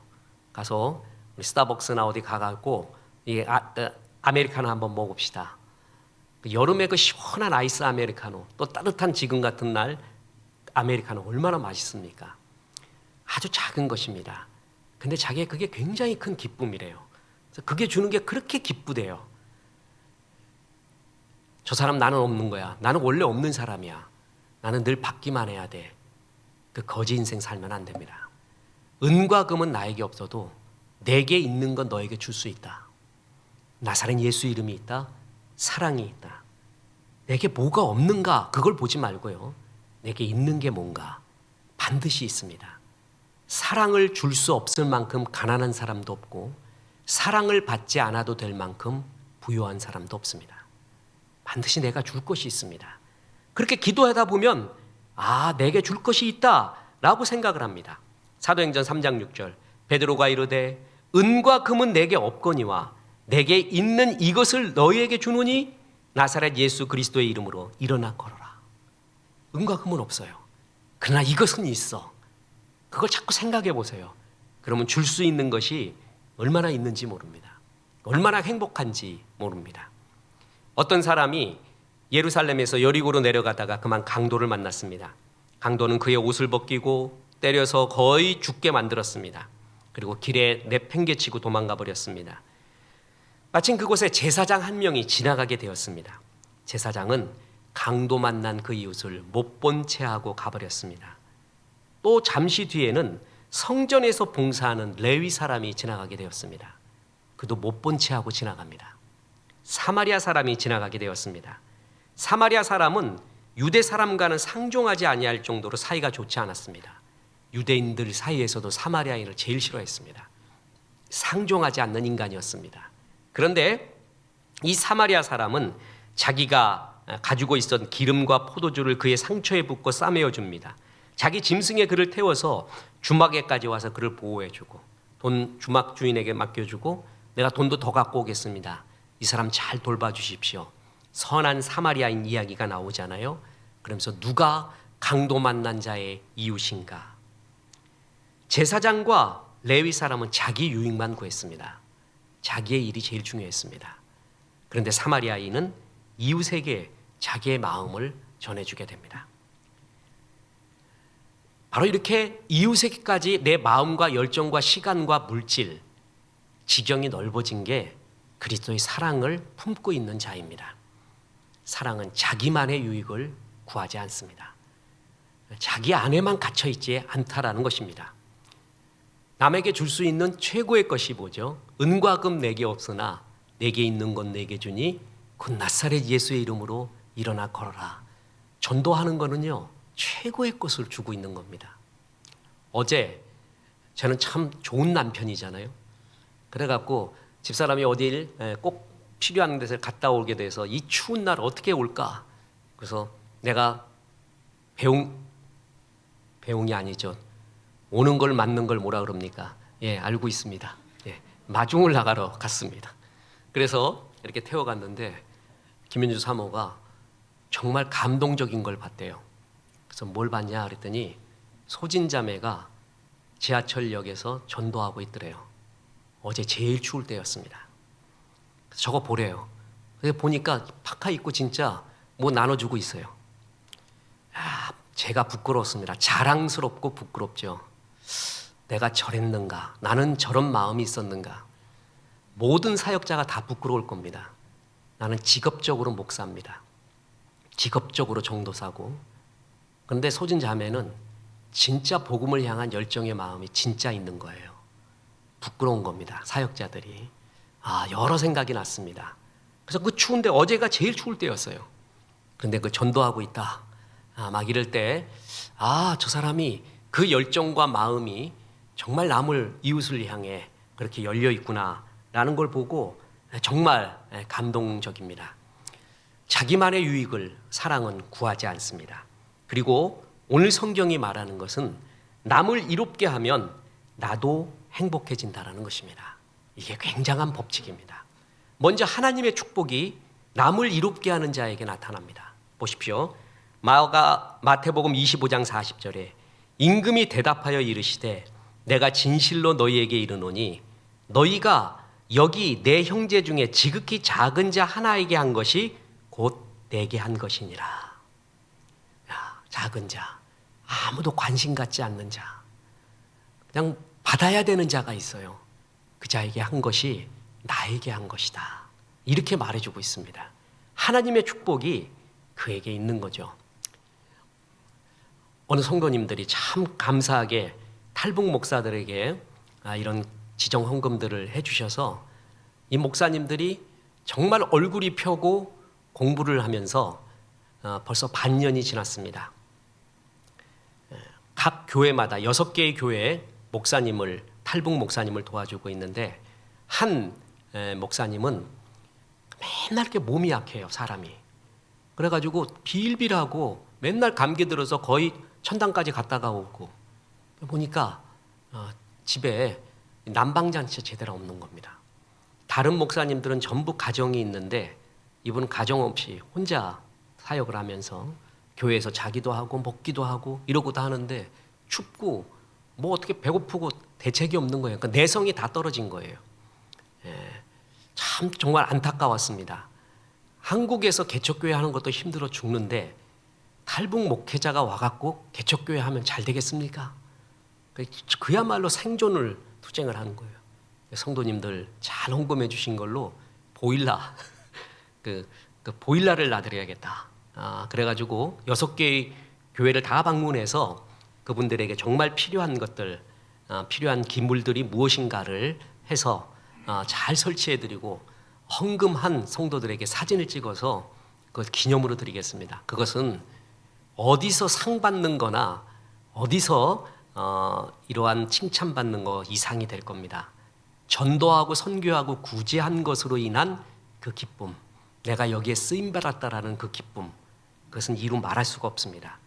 가서 우리 스타벅스나 어디 가갖고 이 아메리카노 한번 먹읍시다. 여름에 그 시원한 아이스 아메리카노, 또 따뜻한 지금 같은 날 아메리카노 얼마나 맛있습니까? 아주 작은 것입니다. 근데 자기의 그게 굉장히 큰 기쁨이래요. 그래서 그게 주는 게 그렇게 기쁘대요. 저 사람 나는 없는 거야. 나는 원래 없는 사람이야. 나는 늘 받기만 해야 돼. 그 거지 인생 살면 안 됩니다. 은과 금은 나에게 없어도 내게 있는 건 너에게 줄 수 있다. 나사렛 예수 이름이 있다. 사랑이 있다. 내게 뭐가 없는가 그걸 보지 말고요. 내게 있는 게 뭔가 반드시 있습니다. 사랑을 줄 수 없을 만큼 가난한 사람도 없고 사랑을 받지 않아도 될 만큼 부유한 사람도 없습니다. 반드시 내가 줄 것이 있습니다. 그렇게 기도하다 보면 내게 줄 것이 있다라고 생각을 합니다. 사도행전 3장 6절 베드로가 이르되 은과 금은 내게 없거니와 내게 있는 이것을 너희에게 주노니 나사렛 예수 그리스도의 이름으로 일어나 걸어라. 은과 금은 없어요. 그러나 이것은 있어. 그걸 자꾸 생각해 보세요. 그러면 줄 수 있는 것이 얼마나 있는지 모릅니다. 얼마나 행복한지 모릅니다. 어떤 사람이 예루살렘에서 여리고로 내려가다가 그만 강도를 만났습니다. 강도는 그의 옷을 벗기고 때려서 거의 죽게 만들었습니다. 그리고 길에 내팽개치고 도망가 버렸습니다. 마침 그곳에 제사장 한 명이 지나가게 되었습니다. 제사장은 강도 만난 그 이웃을 못 본 채 하고 가버렸습니다. 또 잠시 뒤에는 성전에서 봉사하는 레위 사람이 지나가게 되었습니다. 그도 못 본 채 하고 지나갑니다. 사마리아 사람이 지나가게 되었습니다. 사마리아 사람은 유대 사람과는 상종하지 아니할 정도로 사이가 좋지 않았습니다. 유대인들 사이에서도 사마리아인을 제일 싫어했습니다. 상종하지 않는 인간이었습니다. 그런데 이 사마리아 사람은 자기가 가지고 있었던 기름과 포도주를 그의 상처에 붓고 싸매어 줍니다. 자기 짐승에 그를 태워서 주막에까지 와서 그를 보호해주고 돈 주막 주인에게 맡겨주고 내가 돈도 더 갖고 오겠습니다. 이 사람 잘 돌봐주십시오. 선한 사마리아인 이야기가 나오잖아요. 그러면서 누가 강도 만난 자의 이웃인가? 제사장과 레위 사람은 자기 유익만 구했습니다. 자기의 일이 제일 중요했습니다. 그런데 사마리아인은 이웃에게 자기의 마음을 전해주게 됩니다. 바로 이렇게 이웃에게까지 내 마음과 열정과 시간과 물질, 지경이 넓어진 게 그리스도의 사랑을 품고 있는 자입니다. 사랑은 자기만의 유익을 구하지 않습니다. 자기 안에만 갇혀 있지 않다라는 것입니다. 남에게 줄 수 있는 최고의 것이 뭐죠? 은과 금 내게 없으나 내게 있는 건 내게 주니 곧 나사렛 예수의 이름으로 일어나 걸어라. 전도하는 거는요, 최고의 것을 주고 있는 겁니다. 어제 저는 참 좋은 남편이잖아요. 그래갖고 집사람이 어딜 꼭 필요한 데서 갔다 오게 돼서 이 추운 날 어떻게 올까? 그래서 내가 배웅이 아니죠. 오는 걸 맞는 걸 뭐라 그럽니까? 예, 알고 있습니다. 예, 마중을 나가러 갔습니다. 그래서 이렇게 태워갔는데 김현주 사모가 정말 감동적인 걸 봤대요. 그래서 뭘 봤냐 그랬더니 소진자매가 지하철역에서 전도하고 있더래요. 어제 제일 추울 때였습니다. 그래서 저거 보래요. 그래서 보니까 파카 입고 진짜 뭐 나눠주고 있어요. 제가 부끄러웠습니다. 자랑스럽고 부끄럽죠. 내가 저랬는가? 나는 저런 마음이 있었는가? 모든 사역자가 다 부끄러울 겁니다. 나는 직업적으로 목사입니다. 직업적으로 전도사고. 그런데 소진 자매는 진짜 복음을 향한 열정의 마음이 진짜 있는 거예요. 부끄러운 겁니다. 사역자들이. 여러 생각이 났습니다. 그래서 그 추운데 어제가 제일 추울 때였어요. 그런데 그 전도하고 있다. 막 이럴 때, 저 사람이 그 열정과 마음이 정말 남을 이웃을 향해 그렇게 열려 있구나라는 걸 보고 정말 감동적입니다. 자기만의 유익을 사랑은 구하지 않습니다. 그리고 오늘 성경이 말하는 것은 남을 이롭게 하면 나도 행복해진다라는 것입니다. 이게 굉장한 법칙입니다. 먼저 하나님의 축복이 남을 이롭게 하는 자에게 나타납니다. 보십시오. 마태복음 25장 40절에 임금이 대답하여 이르시되 내가 진실로 너희에게 이르노니 너희가 여기 내 형제 중에 지극히 작은 자 하나에게 한 것이 곧 내게 한 것이니라. 작은 자, 아무도 관심 갖지 않는 자, 그냥 받아야 되는 자가 있어요. 그 자에게 한 것이 나에게 한 것이다. 이렇게 말해주고 있습니다. 하나님의 축복이 그에게 있는 거죠. 어느 성도님들이 참 감사하게 탈북 목사들에게 이런 지정 헌금들을 해주셔서 이 목사님들이 정말 얼굴이 펴고 공부를 하면서 벌써 반년이 지났습니다. 각 교회마다 6개의 교회에 탈북 목사님을 도와주고 있는데 한 목사님은 맨날 이렇게 몸이 약해요, 사람이. 그래가지고 빌빌하고 맨날 감기 들어서 거의 천당까지 갔다가 오고 보니까 집에 난방장치 제대로 없는 겁니다. 다른 목사님들은 전부 가정이 있는데 이분은 가정 없이 혼자 사역을 하면서 교회에서 자기도 하고 먹기도 하고 이러고도 하는데 춥고 뭐 어떻게 배고프고 대책이 없는 거예요. 그러니까 내성이 다 떨어진 거예요. 참 정말 안타까웠습니다. 한국에서 개척교회 하는 것도 힘들어 죽는데 탈북 목회자가 와갖고 개척교회 하면 잘 되겠습니까? 그야말로 생존을 투쟁을 하는 거예요. 성도님들 잘 헌금해 주신 걸로 보일러 그 보일러를 놔드려야겠다. 그래가지고 6개의 교회를 다 방문해서 그분들에게 정말 필요한 것들, 필요한 기물들이 무엇인가를 해서 잘 설치해드리고 헌금한 성도들에게 사진을 찍어서 그 기념으로 드리겠습니다. 그것은 어디서 상 받는 거나 어디서 이러한 칭찬받는 거 이상이 될 겁니다. 전도하고 선교하고 구제한 것으로 인한 그 기쁨, 내가 여기에 쓰임받았다라는 그 기쁨, 그것은 이루 말할 수가 없습니다.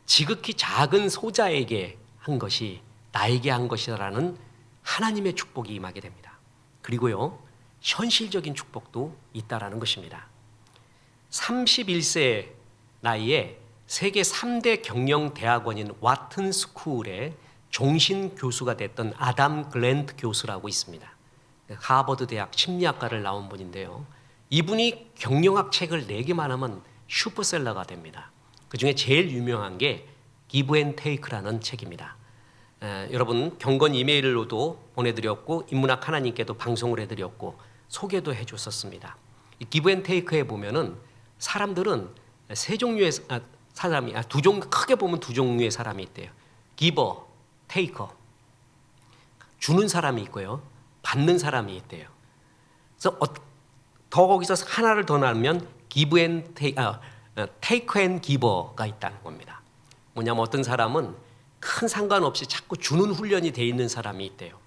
지극히 작은 소자에게 한 것이 나에게 한 것이라는 하나님의 축복이 임하게 됩니다. 그리고요, 현실적인 축복도 있다라는 것입니다. 31세 나이에 세계 3대 경영대학원인 와튼 스쿨의 종신 교수가 됐던 아담 글랜트 교수라고 있습니다. 하버드 대학 심리학과를 나온 분인데요. 이분이 경영학 책을 4개만 하면 슈퍼셀러가 됩니다. 그 중에 제일 유명한 게 기브 앤 테이크라는 책입니다. 여러분 경건 이메일로도 보내드렸고 인문학 하나님께도 방송을 해드렸고 소개도 해줬었습니다. 이 기브 앤 테이크에 보면은 사람들은 세 종류의 사람이 크게 보면 두 종류의 사람이 있대요. 기버, 테이커. 주는 사람이 있고요, 받는 사람이 있대요. 그래서 더 거기서 하나를 더 나누면 기브 앤 테이크 앤 기버가 있다는 겁니다. 뭐냐면 어떤 사람은 큰 상관없이 자꾸 주는 훈련이 돼 있는 사람이 있대요.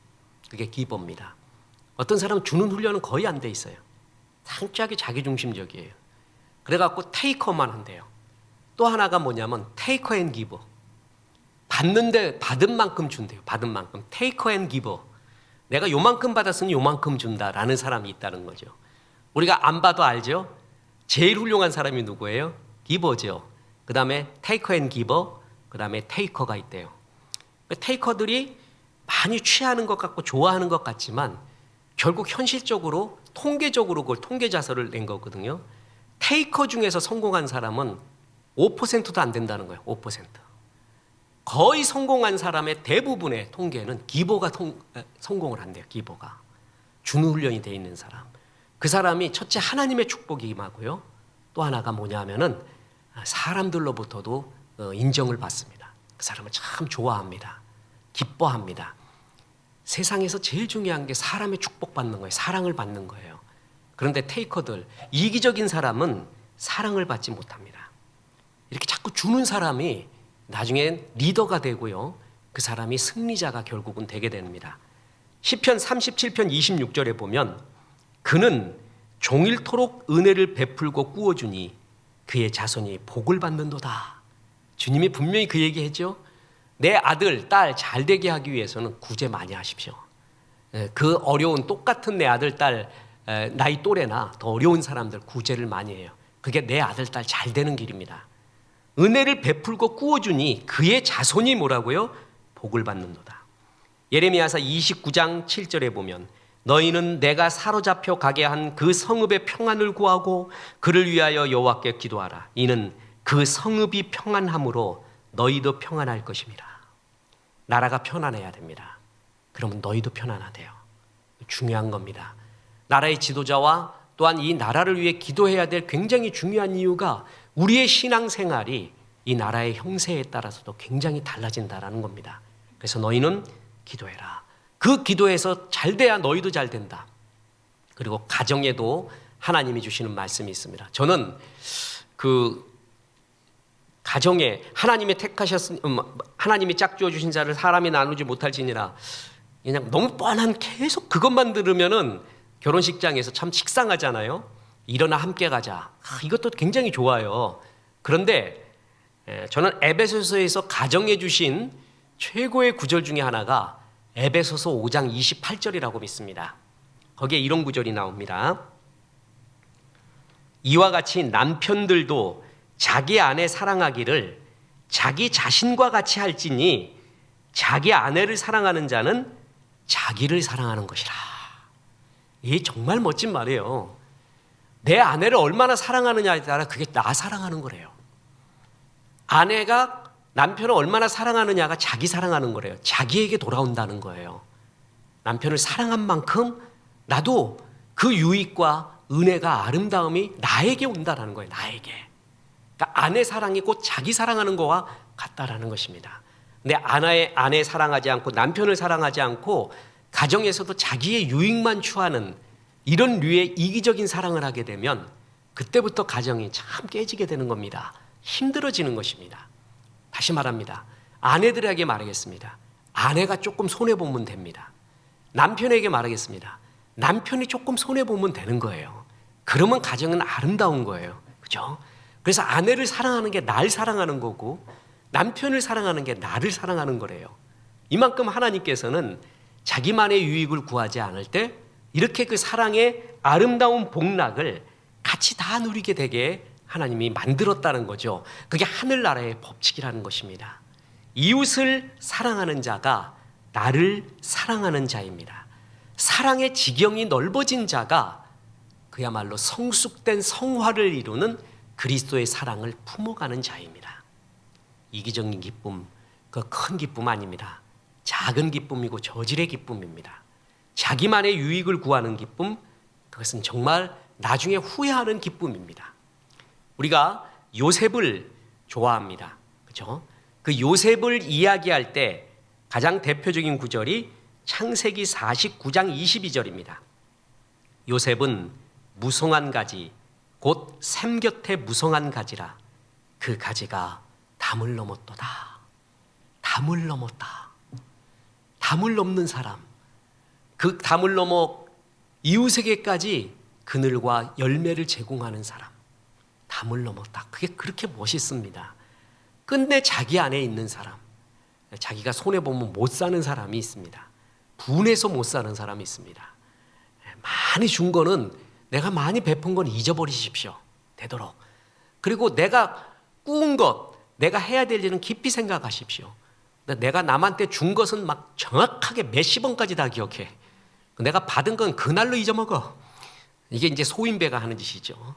그게 기버입니다. 어떤 사람은 주는 훈련은 거의 안 돼 있어요. 상쾌하게 자기중심적이에요. 그래갖고 테이커만 한대요. 또 하나가 뭐냐면 테이커 앤 기버. 받는데 받은 만큼 준대요. 받은 만큼. 테이커 앤 기버. 내가 요만큼 받았으니 요만큼 준다라는 사람이 있다는 거죠. 우리가 안 봐도 알죠? 제일 훌륭한 사람이 누구예요? 기버죠. 그 다음에 테이커 앤 기버, 그 다음에 테이커가 있대요. 테이커들이 많이 취하는 것 같고 좋아하는 것 같지만 결국 현실적으로 통계적으로 그걸 통계자서를 낸 거거든요. 테이커 중에서 성공한 사람은 5%도 안 된다는 거예요. 5%. 거의 성공한 사람의 대부분의 통계는 기버가 성공을 한대요. 기버가. 주는 훈련이 돼 있는 사람. 그 사람이 첫째 하나님의 축복이 임하고요. 또 하나가 뭐냐면은 사람들로부터도 인정을 받습니다. 그 사람을 참 좋아합니다. 기뻐합니다. 세상에서 제일 중요한 게 사람의 축복받는 거예요. 사랑을 받는 거예요. 그런데 테이커들, 이기적인 사람은 사랑을 받지 못합니다. 이렇게 자꾸 주는 사람이 나중엔 리더가 되고요, 그 사람이 승리자가 결국은 되게 됩니다. 시편 37편 26절에 보면 그는 종일토록 은혜를 베풀고 꾸어주니 그의 자손이 복을 받는도다. 주님이 분명히 그 얘기했죠. 내 아들, 딸 잘 되게 하기 위해서는 구제 많이 하십시오. 그 어려운 똑같은 내 아들, 딸 나이 또래나 더 어려운 사람들 구제를 많이 해요. 그게 내 아들, 딸 잘 되는 길입니다. 은혜를 베풀고 꾸어주니 그의 자손이 뭐라고요? 복을 받는도다. 예레미야서 29장 7절에 보면 너희는 내가 사로잡혀 가게 한 그 성읍의 평안을 구하고 그를 위하여 여호와께 기도하라. 이는 그 성읍이 평안함으로 너희도 평안할 것입니다. 나라가 편안해야 됩니다. 그러면 너희도 편안하대요. 중요한 겁니다. 나라의 지도자와 또한 이 나라를 위해 기도해야 될 굉장히 중요한 이유가 우리의 신앙생활이 이 나라의 형세에 따라서도 굉장히 달라진다라는 겁니다. 그래서 너희는 기도해라. 그 기도에서 잘 돼야 너희도 잘 된다. 그리고 가정에도 하나님이 주시는 말씀이 있습니다. 저는 그 가정에 하나님이 하나님이 짝지어 주신 자를 사람이 나누지 못할지니라, 그냥 너무 뻔한 계속 그것만 들으면은 결혼식장에서 참 식상하잖아요. 일어나 함께 가자. 이것도 굉장히 좋아요. 그런데 저는 에베소서에서 가정해 주신 최고의 구절 중에 하나가 에베소서 5장 28절이라고 믿습니다. 거기에 이런 구절이 나옵니다. 이와 같이 남편들도 자기 아내 사랑하기를 자기 자신과 같이 할지니 자기 아내를 사랑하는 자는 자기를 사랑하는 것이라. 이게 정말 멋진 말이에요. 내 아내를 얼마나 사랑하느냐에 따라 그게 나 사랑하는 거래요. 아내가 남편을 얼마나 사랑하느냐가 자기 사랑하는 거래요. 자기에게 돌아온다는 거예요. 남편을 사랑한 만큼 나도 그 유익과 은혜가 아름다움이 나에게 온다라는 거예요. 나에게. 그러니까 아내 사랑이 곧 자기 사랑하는 거와 같다라는 것입니다. 근데 아내 사랑하지 않고 남편을 사랑하지 않고 가정에서도 자기의 유익만 추구하는 이런 류의 이기적인 사랑을 하게 되면 그때부터 가정이 참 깨지게 되는 겁니다. 힘들어지는 것입니다. 다시 말합니다. 아내들에게 말하겠습니다. 아내가 조금 손해보면 됩니다. 남편에게 말하겠습니다. 남편이 조금 손해보면 되는 거예요. 그러면 가정은 아름다운 거예요. 그죠? 그래서 아내를 사랑하는 게 날 사랑하는 거고 남편을 사랑하는 게 나를 사랑하는 거래요. 이만큼 하나님께서는 자기만의 유익을 구하지 않을 때 이렇게 그 사랑의 아름다운 복락을 같이 다 누리게 되게 하나님이 만들었다는 거죠. 그게 하늘나라의 법칙이라는 것입니다. 이웃을 사랑하는 자가 나를 사랑하는 자입니다. 사랑의 지경이 넓어진 자가 그야말로 성숙된 성화를 이루는 그리스도의 사랑을 품어가는 자입니다. 이기적인 기쁨, 그 큰 기쁨 아닙니다. 작은 기쁨이고 저질의 기쁨입니다. 자기만의 유익을 구하는 기쁨, 그것은 정말 나중에 후회하는 기쁨입니다. 우리가 요셉을 좋아합니다. 그렇죠? 그 요셉을 이야기할 때 가장 대표적인 구절이 창세기 49장 22절입니다. 요셉은 무성한 가지, 곧 샘 곁에 무성한 가지라. 그 가지가 담을 넘었도다. 담을 넘었다. 담을 넘는 사람, 그 담을 넘어 이웃에게까지 그늘과 열매를 제공하는 사람, 담을 넘었다. 그게 그렇게 멋있습니다. 근데 자기 안에 있는 사람, 자기가 손해보면 못 사는 사람이 있습니다. 분해서 못 사는 사람이 있습니다. 많이 준 거는, 내가 많이 베푼 건 잊어버리십시오. 되도록. 그리고 내가 꾸은 것, 내가 해야 될 일은 깊이 생각하십시오. 내가 남한테 준 것은 막 정확하게 몇십 원까지 다 기억해. 내가 받은 건 그날로 잊어먹어. 이게 이제 소인배가 하는 짓이죠.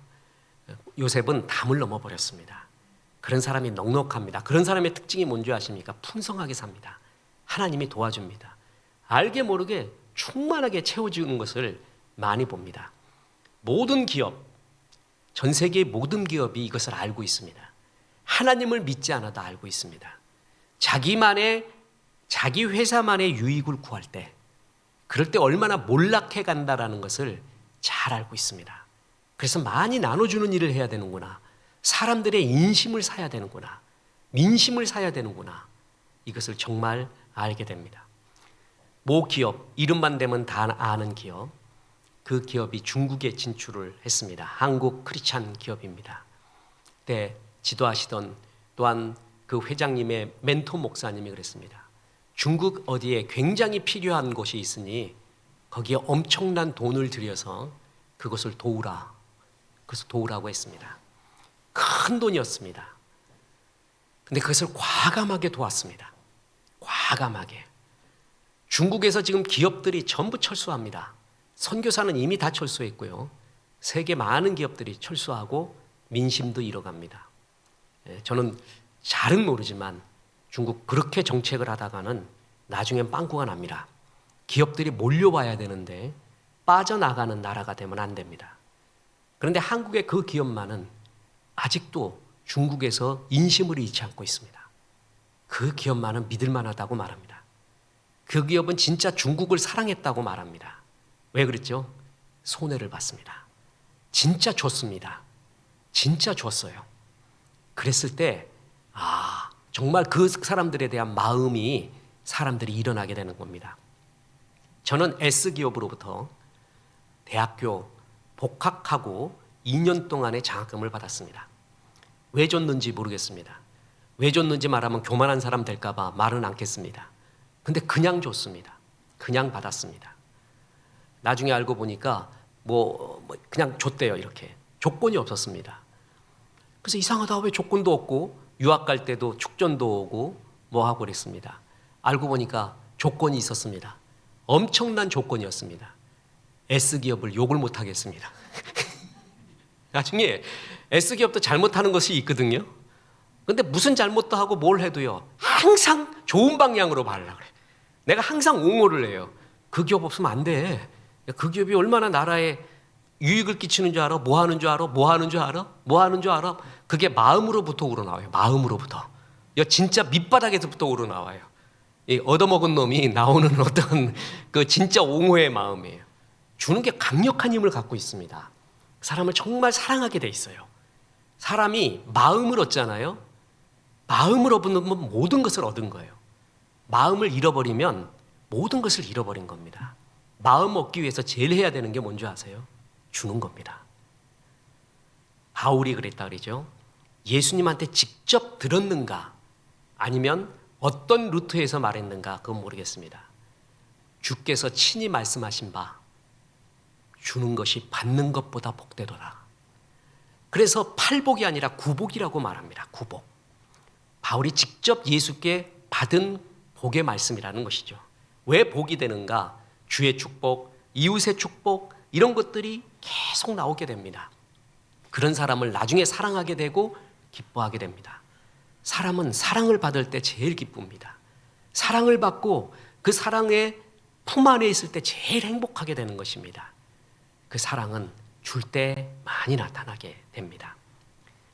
요셉은 담을 넘어버렸습니다. 그런 사람이 넉넉합니다. 그런 사람의 특징이 뭔지 아십니까? 풍성하게 삽니다. 하나님이 도와줍니다. 알게 모르게 충만하게 채워주는 것을 많이 봅니다. 모든 기업, 전 세계의 모든 기업이 이것을 알고 있습니다. 하나님을 믿지 않아도 알고 있습니다. 자기 회사만의 유익을 구할 때, 그럴 때 얼마나 몰락해 간다라는 것을 잘 알고 있습니다. 그래서 많이 나눠주는 일을 해야 되는구나. 사람들의 인심을 사야 되는구나. 민심을 사야 되는구나. 이것을 정말 알게 됩니다. 모 기업, 이름만 대면 다 아는 기업, 그 기업이 중국에 진출을 했습니다. 한국 크리스찬 기업입니다. 그때 지도하시던 또한 그 회장님의 멘토 목사님이 그랬습니다. 중국 어디에 굉장히 필요한 곳이 있으니 거기에 엄청난 돈을 들여서 그것을 도우라. 그래서 도우라고 했습니다. 큰 돈이었습니다. 근데 그것을 과감하게 도왔습니다. 과감하게. 중국에서 지금 기업들이 전부 철수합니다. 선교사는 이미 다 철수했고요. 세계 많은 기업들이 철수하고 민심도 잃어갑니다. 저는 잘은 모르지만 중국 그렇게 정책을 하다가는 나중엔 빵꾸가 납니다. 기업들이 몰려와야 되는데 빠져나가는 나라가 되면 안 됩니다. 그런데 한국의 그 기업만은 아직도 중국에서 인심을 잃지 않고 있습니다. 그 기업만은 믿을 만하다고 말합니다. 그 기업은 진짜 중국을 사랑했다고 말합니다. 왜 그랬죠? 손해를 봤습니다. 진짜 줬습니다. 진짜 줬어요. 그랬을 때 정말 그 사람들에 대한 마음이 사람들이 일어나게 되는 겁니다. 저는 S기업으로부터 대학교 복학하고 2년 동안의 장학금을 받았습니다. 왜 줬는지 모르겠습니다. 왜 줬는지 말하면 교만한 사람 될까 봐 말은 않겠습니다. 근데 그냥 줬습니다. 그냥 받았습니다. 나중에 알고 보니까 그냥 줬대요. 이렇게. 조건이 없었습니다. 그래서 이상하다. 왜 조건도 없고 유학 갈 때도 축전도 오고 하고 그랬습니다. 알고 보니까 조건이 있었습니다. 엄청난 조건이었습니다. S기업을 욕을 못 하겠습니다. 나중에 S기업도 잘못하는 것이 있거든요. 근데 무슨 잘못도 하고 뭘 해도요, 항상 좋은 방향으로 가려고 그래. 내가 항상 옹호를 해요. 그 기업 없으면 안 돼. 그 기업이 얼마나 나라에 유익을 끼치는 줄 알아? 뭐 하는 줄 알아? 뭐 하는 줄 알아? 뭐 하는 줄 알아? 그게 마음으로부터 우러나와요. 마음으로부터. 진짜 밑바닥에서부터 우러나와요. 이 얻어먹은 놈이 나오는 어떤 그 진짜 옹호의 마음이에요. 주는 게 강력한 힘을 갖고 있습니다. 사람을 정말 사랑하게 돼 있어요. 사람이 마음을 얻잖아요. 마음을 얻으면 모든 것을 얻은 거예요. 마음을 잃어버리면 모든 것을 잃어버린 겁니다. 마음 얻기 위해서 제일 해야 되는 게 뭔지 아세요? 주는 겁니다. 바울이 그랬다 그러죠. 예수님한테 직접 들었는가 아니면 어떤 루트에서 말했는가 그건 모르겠습니다. 주께서 친히 말씀하신 바 주는 것이 받는 것보다 복되도다. 그래서 팔복이 아니라 구복이라고 말합니다. 구복. 바울이 직접 예수께 받은 복의 말씀이라는 것이죠. 왜 복이 되는가? 주의 축복, 이웃의 축복 이런 것들이 계속 나오게 됩니다. 그런 사람을 나중에 사랑하게 되고 기뻐하게 됩니다. 사람은 사랑을 받을 때 제일 기쁩니다. 사랑을 받고 그 사랑의 품 안에 있을 때 제일 행복하게 되는 것입니다. 그 사랑은 줄 때 많이 나타나게 됩니다.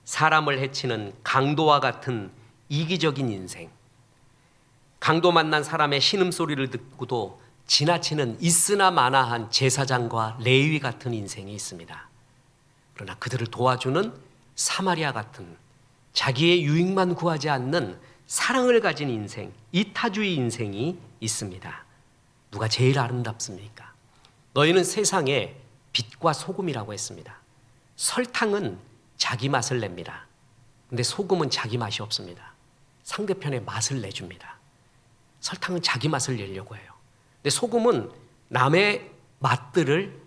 사람을 해치는 강도와 같은 이기적인 인생. 강도 만난 사람의 신음소리를 듣고도 지나치는 있으나 마나한 제사장과 레위 같은 인생이 있습니다. 그러나 그들을 도와주는 사마리아 같은 자기의 유익만 구하지 않는 사랑을 가진 인생, 이타주의 인생이 있습니다. 누가 제일 아름답습니까? 너희는 세상에 빛과 소금이라고 했습니다. 설탕은 자기 맛을 냅니다. 근데 소금은 자기 맛이 없습니다. 상대편의 맛을 내줍니다. 설탕은 자기 맛을 내려고 해요. 근데 소금은 남의 맛들을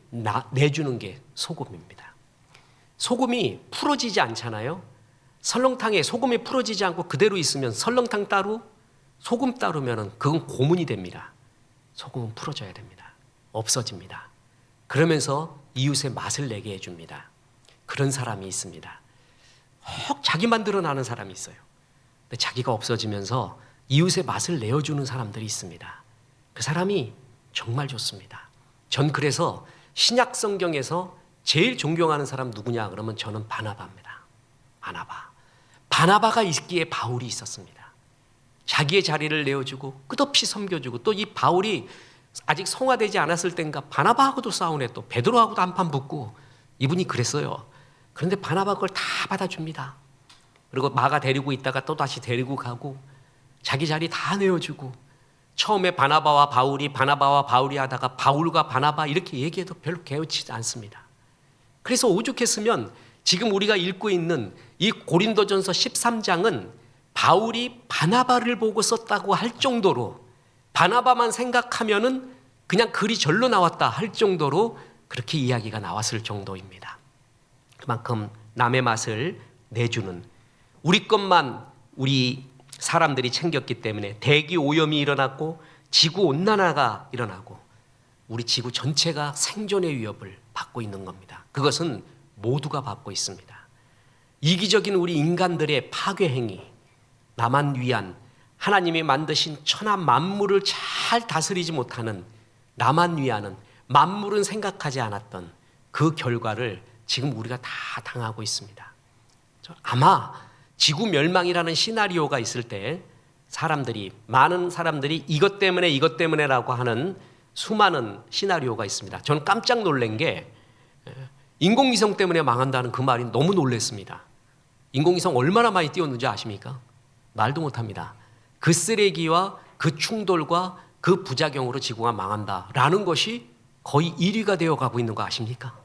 내주는 게 소금입니다. 소금이 풀어지지 않잖아요. 설렁탕에 소금이 풀어지지 않고 그대로 있으면 설렁탕 따로 소금 따르면 그건 고문이 됩니다. 소금은 풀어져야 됩니다. 없어집니다. 그러면서 이웃의 맛을 내게 해줍니다. 그런 사람이 있습니다. 혹 자기만 드러나는 사람이 있어요. 근데 자기가 없어지면서 이웃의 맛을 내어주는 사람들이 있습니다. 그 사람이 정말 좋습니다. 전 그래서 신약 성경에서 제일 존경하는 사람 누구냐 그러면 저는 바나바입니다. 바나바가 있기에 바울이 있었습니다. 자기의 자리를 내어주고 끝없이 섬겨주고 또 이 바울이 아직 성화되지 않았을 땐가 바나바하고도 싸우네 또 베드로하고도 한판 붙고 이분이 그랬어요. 그런데 바나바가 그걸 다 받아줍니다. 그리고 마가 데리고 있다가 또 다시 데리고 가고 자기 자리 다 내어주고 처음에 바나바와 바울이 하다가 바울과 바나바 이렇게 얘기해도 별로 개의치지 않습니다. 그래서 오죽했으면 지금 우리가 읽고 있는 이 고린도전서 13장은 바울이 바나바를 보고 썼다고 할 정도로 바나바만 생각하면은 그냥 글이 절로 나왔다 할 정도로 그렇게 이야기가 나왔을 정도입니다. 그만큼 남의 맛을 내주는 우리 것만 우리 사람들이 챙겼기 때문에 대기 오염이 일어났고 지구 온난화가 일어나고 우리 지구 전체가 생존의 위협을 받고 있는 겁니다. 그것은 모두가 받고 있습니다. 이기적인 우리 인간들의 파괴 행위, 나만 위한 하나님이 만드신 천하 만물을 잘 다스리지 못하는 나만 위하는 만물은 생각하지 않았던 그 결과를 지금 우리가 다 당하고 있습니다. 아마 지구 멸망이라는 시나리오가 있을 때 많은 사람들이 이것 때문에라고 하는 수많은 시나리오가 있습니다. 저는 깜짝 놀란 게 인공위성 때문에 망한다는 그 말이 너무 놀랐습니다. 인공위성 얼마나 많이 띄웠는지 아십니까? 말도 못합니다. 그 쓰레기와 그 충돌과 그 부작용으로 지구가 망한다라는 것이 거의 1위가 되어가고 있는 거 아십니까?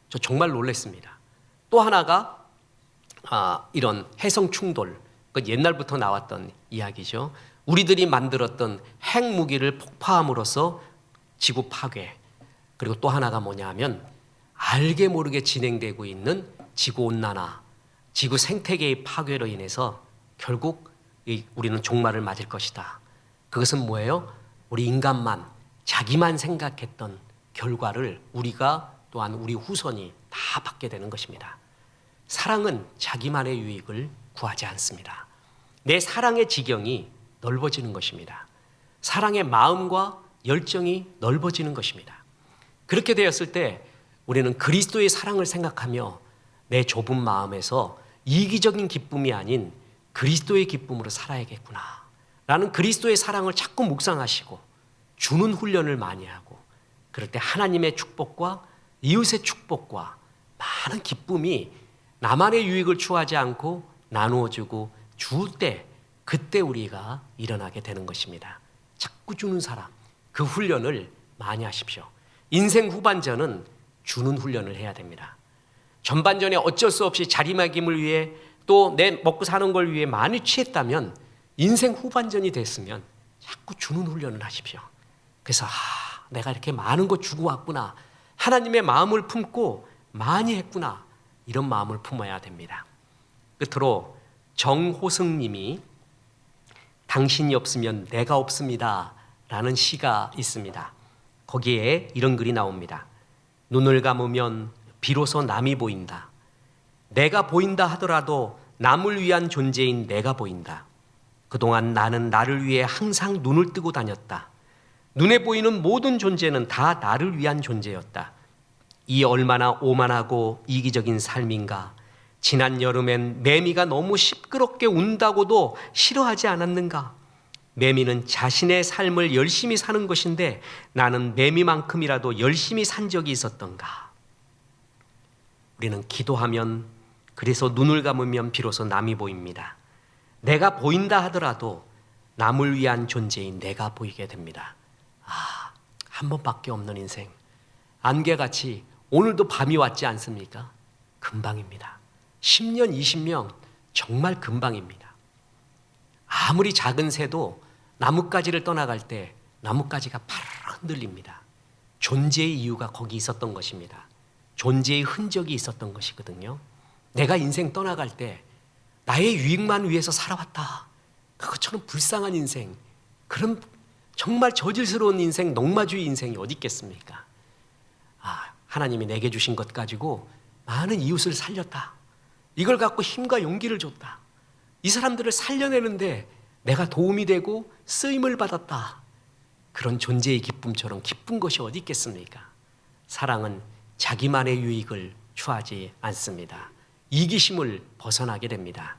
저 정말 놀랐습니다. 또 하나가 이런 해성 충돌, 그 옛날부터 나왔던 이야기죠. 우리들이 만들었던 핵무기를 폭파함으로써 지구 파괴. 그리고 또 하나가 뭐냐 하면 알게 모르게 진행되고 있는 지구 온난화, 지구 생태계의 파괴로 인해서 결국 우리는 종말을 맞을 것이다. 그것은 뭐예요? 우리 인간만 자기만 생각했던 결과를 우리가 또한 우리 후손이 다 받게 되는 것입니다. 사랑은 자기만의 유익을 구하지 않습니다. 내 사랑의 지경이 넓어지는 것입니다. 사랑의 마음과 열정이 넓어지는 것입니다. 그렇게 되었을 때 우리는 그리스도의 사랑을 생각하며 내 좁은 마음에서 이기적인 기쁨이 아닌 그리스도의 기쁨으로 살아야겠구나 라는 그리스도의 사랑을 자꾸 묵상하시고 주는 훈련을 많이 하고, 그럴 때 하나님의 축복과 이웃의 축복과 많은 기쁨이 나만의 유익을 추구하지 않고 나누어주고 줄 때, 그때 우리가 일어나게 되는 것입니다. 자꾸 주는 사람, 그 훈련을 많이 하십시오. 인생 후반전은 주는 훈련을 해야 됩니다. 전반전에 어쩔 수 없이 자리매김을 위해 또 내 먹고 사는 걸 위해 많이 취했다면 인생 후반전이 됐으면 자꾸 주는 훈련을 하십시오. 그래서 내가 이렇게 많은 거 주고 왔구나, 하나님의 마음을 품고 많이 했구나, 이런 마음을 품어야 됩니다. 끝으로 정호승 님이 당신이 없으면 내가 없습니다 라는 시가 있습니다. 거기에 이런 글이 나옵니다. 눈을 감으면 비로소 남이 보인다. 내가 보인다 하더라도 남을 위한 존재인 내가 보인다. 그동안 나는 나를 위해 항상 눈을 뜨고 다녔다. 눈에 보이는 모든 존재는 다 나를 위한 존재였다. 이 얼마나 오만하고 이기적인 삶인가. 지난 여름엔 매미가 너무 시끄럽게 운다고도 싫어하지 않았는가. 매미는 자신의 삶을 열심히 사는 것인데 나는 매미만큼이라도 열심히 산 적이 있었던가. 우리는 기도하면, 그래서 눈을 감으면 비로소 남이 보입니다. 내가 보인다 하더라도 남을 위한 존재인 내가 보이게 됩니다. 한 번밖에 없는 인생, 안개같이 오늘도 밤이 왔지 않습니까? 금방입니다. 10년, 20년 정말 금방입니다. 아무리 작은 새도 나뭇가지를 떠나갈 때 나뭇가지가 파르르 흔들립니다. 존재의 이유가 거기 있었던 것입니다. 존재의 흔적이 있었던 것이거든요. 내가 인생 떠나갈 때 나의 유익만 위해서 살아왔다, 그것처럼 불쌍한 인생, 그런 정말 저질스러운 인생, 농마주의 인생이 어디 있겠습니까? 하나님이 내게 주신 것 가지고 많은 이웃을 살렸다, 이걸 갖고 힘과 용기를 줬다, 이 사람들을 살려내는데 내가 도움이 되고 쓰임을 받았다, 그런 존재의 기쁨처럼 기쁜 것이 어디 있겠습니까? 사랑은 자기만의 유익을 추하지 않습니다. 이기심을 벗어나게 됩니다.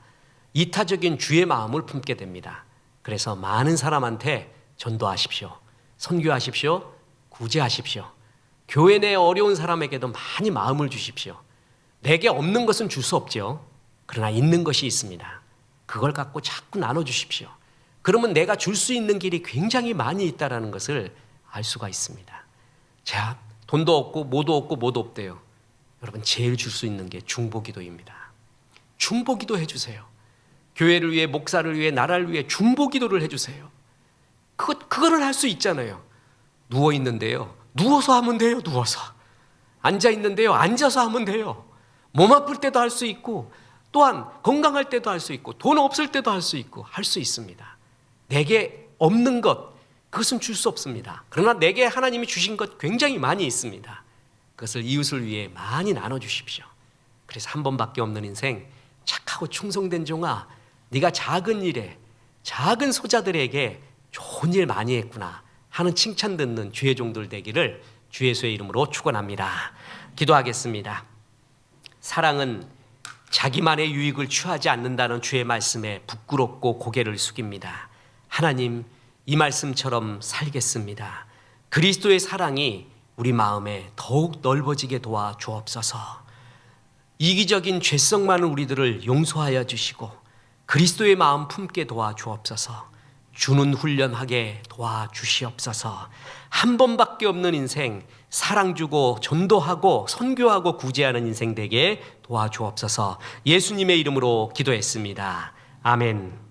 이타적인 주의 마음을 품게 됩니다. 그래서 많은 사람한테 전도하십시오. 선교하십시오. 구제하십시오. 교회 내 어려운 사람에게도 많이 마음을 주십시오. 내게 없는 것은 줄 수 없죠. 그러나 있는 것이 있습니다. 그걸 갖고 자꾸 나눠주십시오. 그러면 내가 줄 수 있는 길이 굉장히 많이 있다는 것을 알 수가 있습니다. 자, 돈도 없고 뭐도 없고 뭐도 없대요. 여러분, 제일 줄 수 있는 게 중보기도입니다. 중보기도 해주세요. 교회를 위해, 목사를 위해, 나라를 위해 중보기도를 해주세요. 그거를 할 수 있잖아요. 누워 있는데요, 누워서 하면 돼요. 누워서. 앉아 있는데요, 앉아서 하면 돼요. 몸 아플 때도 할 수 있고, 또한 건강할 때도 할 수 있고, 돈 없을 때도 할 수 있고, 할 수 있습니다. 내게 없는 것, 그것은 줄 수 없습니다. 그러나 내게 하나님이 주신 것 굉장히 많이 있습니다. 그것을 이웃을 위해 많이 나눠주십시오. 그래서 한 번밖에 없는 인생, 착하고 충성된 종아, 네가 작은 일에, 작은 소자들에게 좋은 일 많이 했구나 하는 칭찬 듣는 주의 종들 되기를 주 예수의 이름으로 축원합니다. 기도하겠습니다. 사랑은 자기만의 유익을 취하지 않는다는 주의 말씀에 부끄럽고 고개를 숙입니다. 하나님, 이 말씀처럼 살겠습니다. 그리스도의 사랑이 우리 마음에 더욱 넓어지게 도와 주옵소서. 이기적인 죄성 많은 우리들을 용서하여 주시고 그리스도의 마음 품게 도와 주옵소서. 주는 훈련하게 도와 주시옵소서. 한 번밖에 없는 인생, 사랑 주고 전도하고 선교하고 구제하는 인생 되게 도와 주옵소서. 예수님의 이름으로 기도했습니다. 아멘.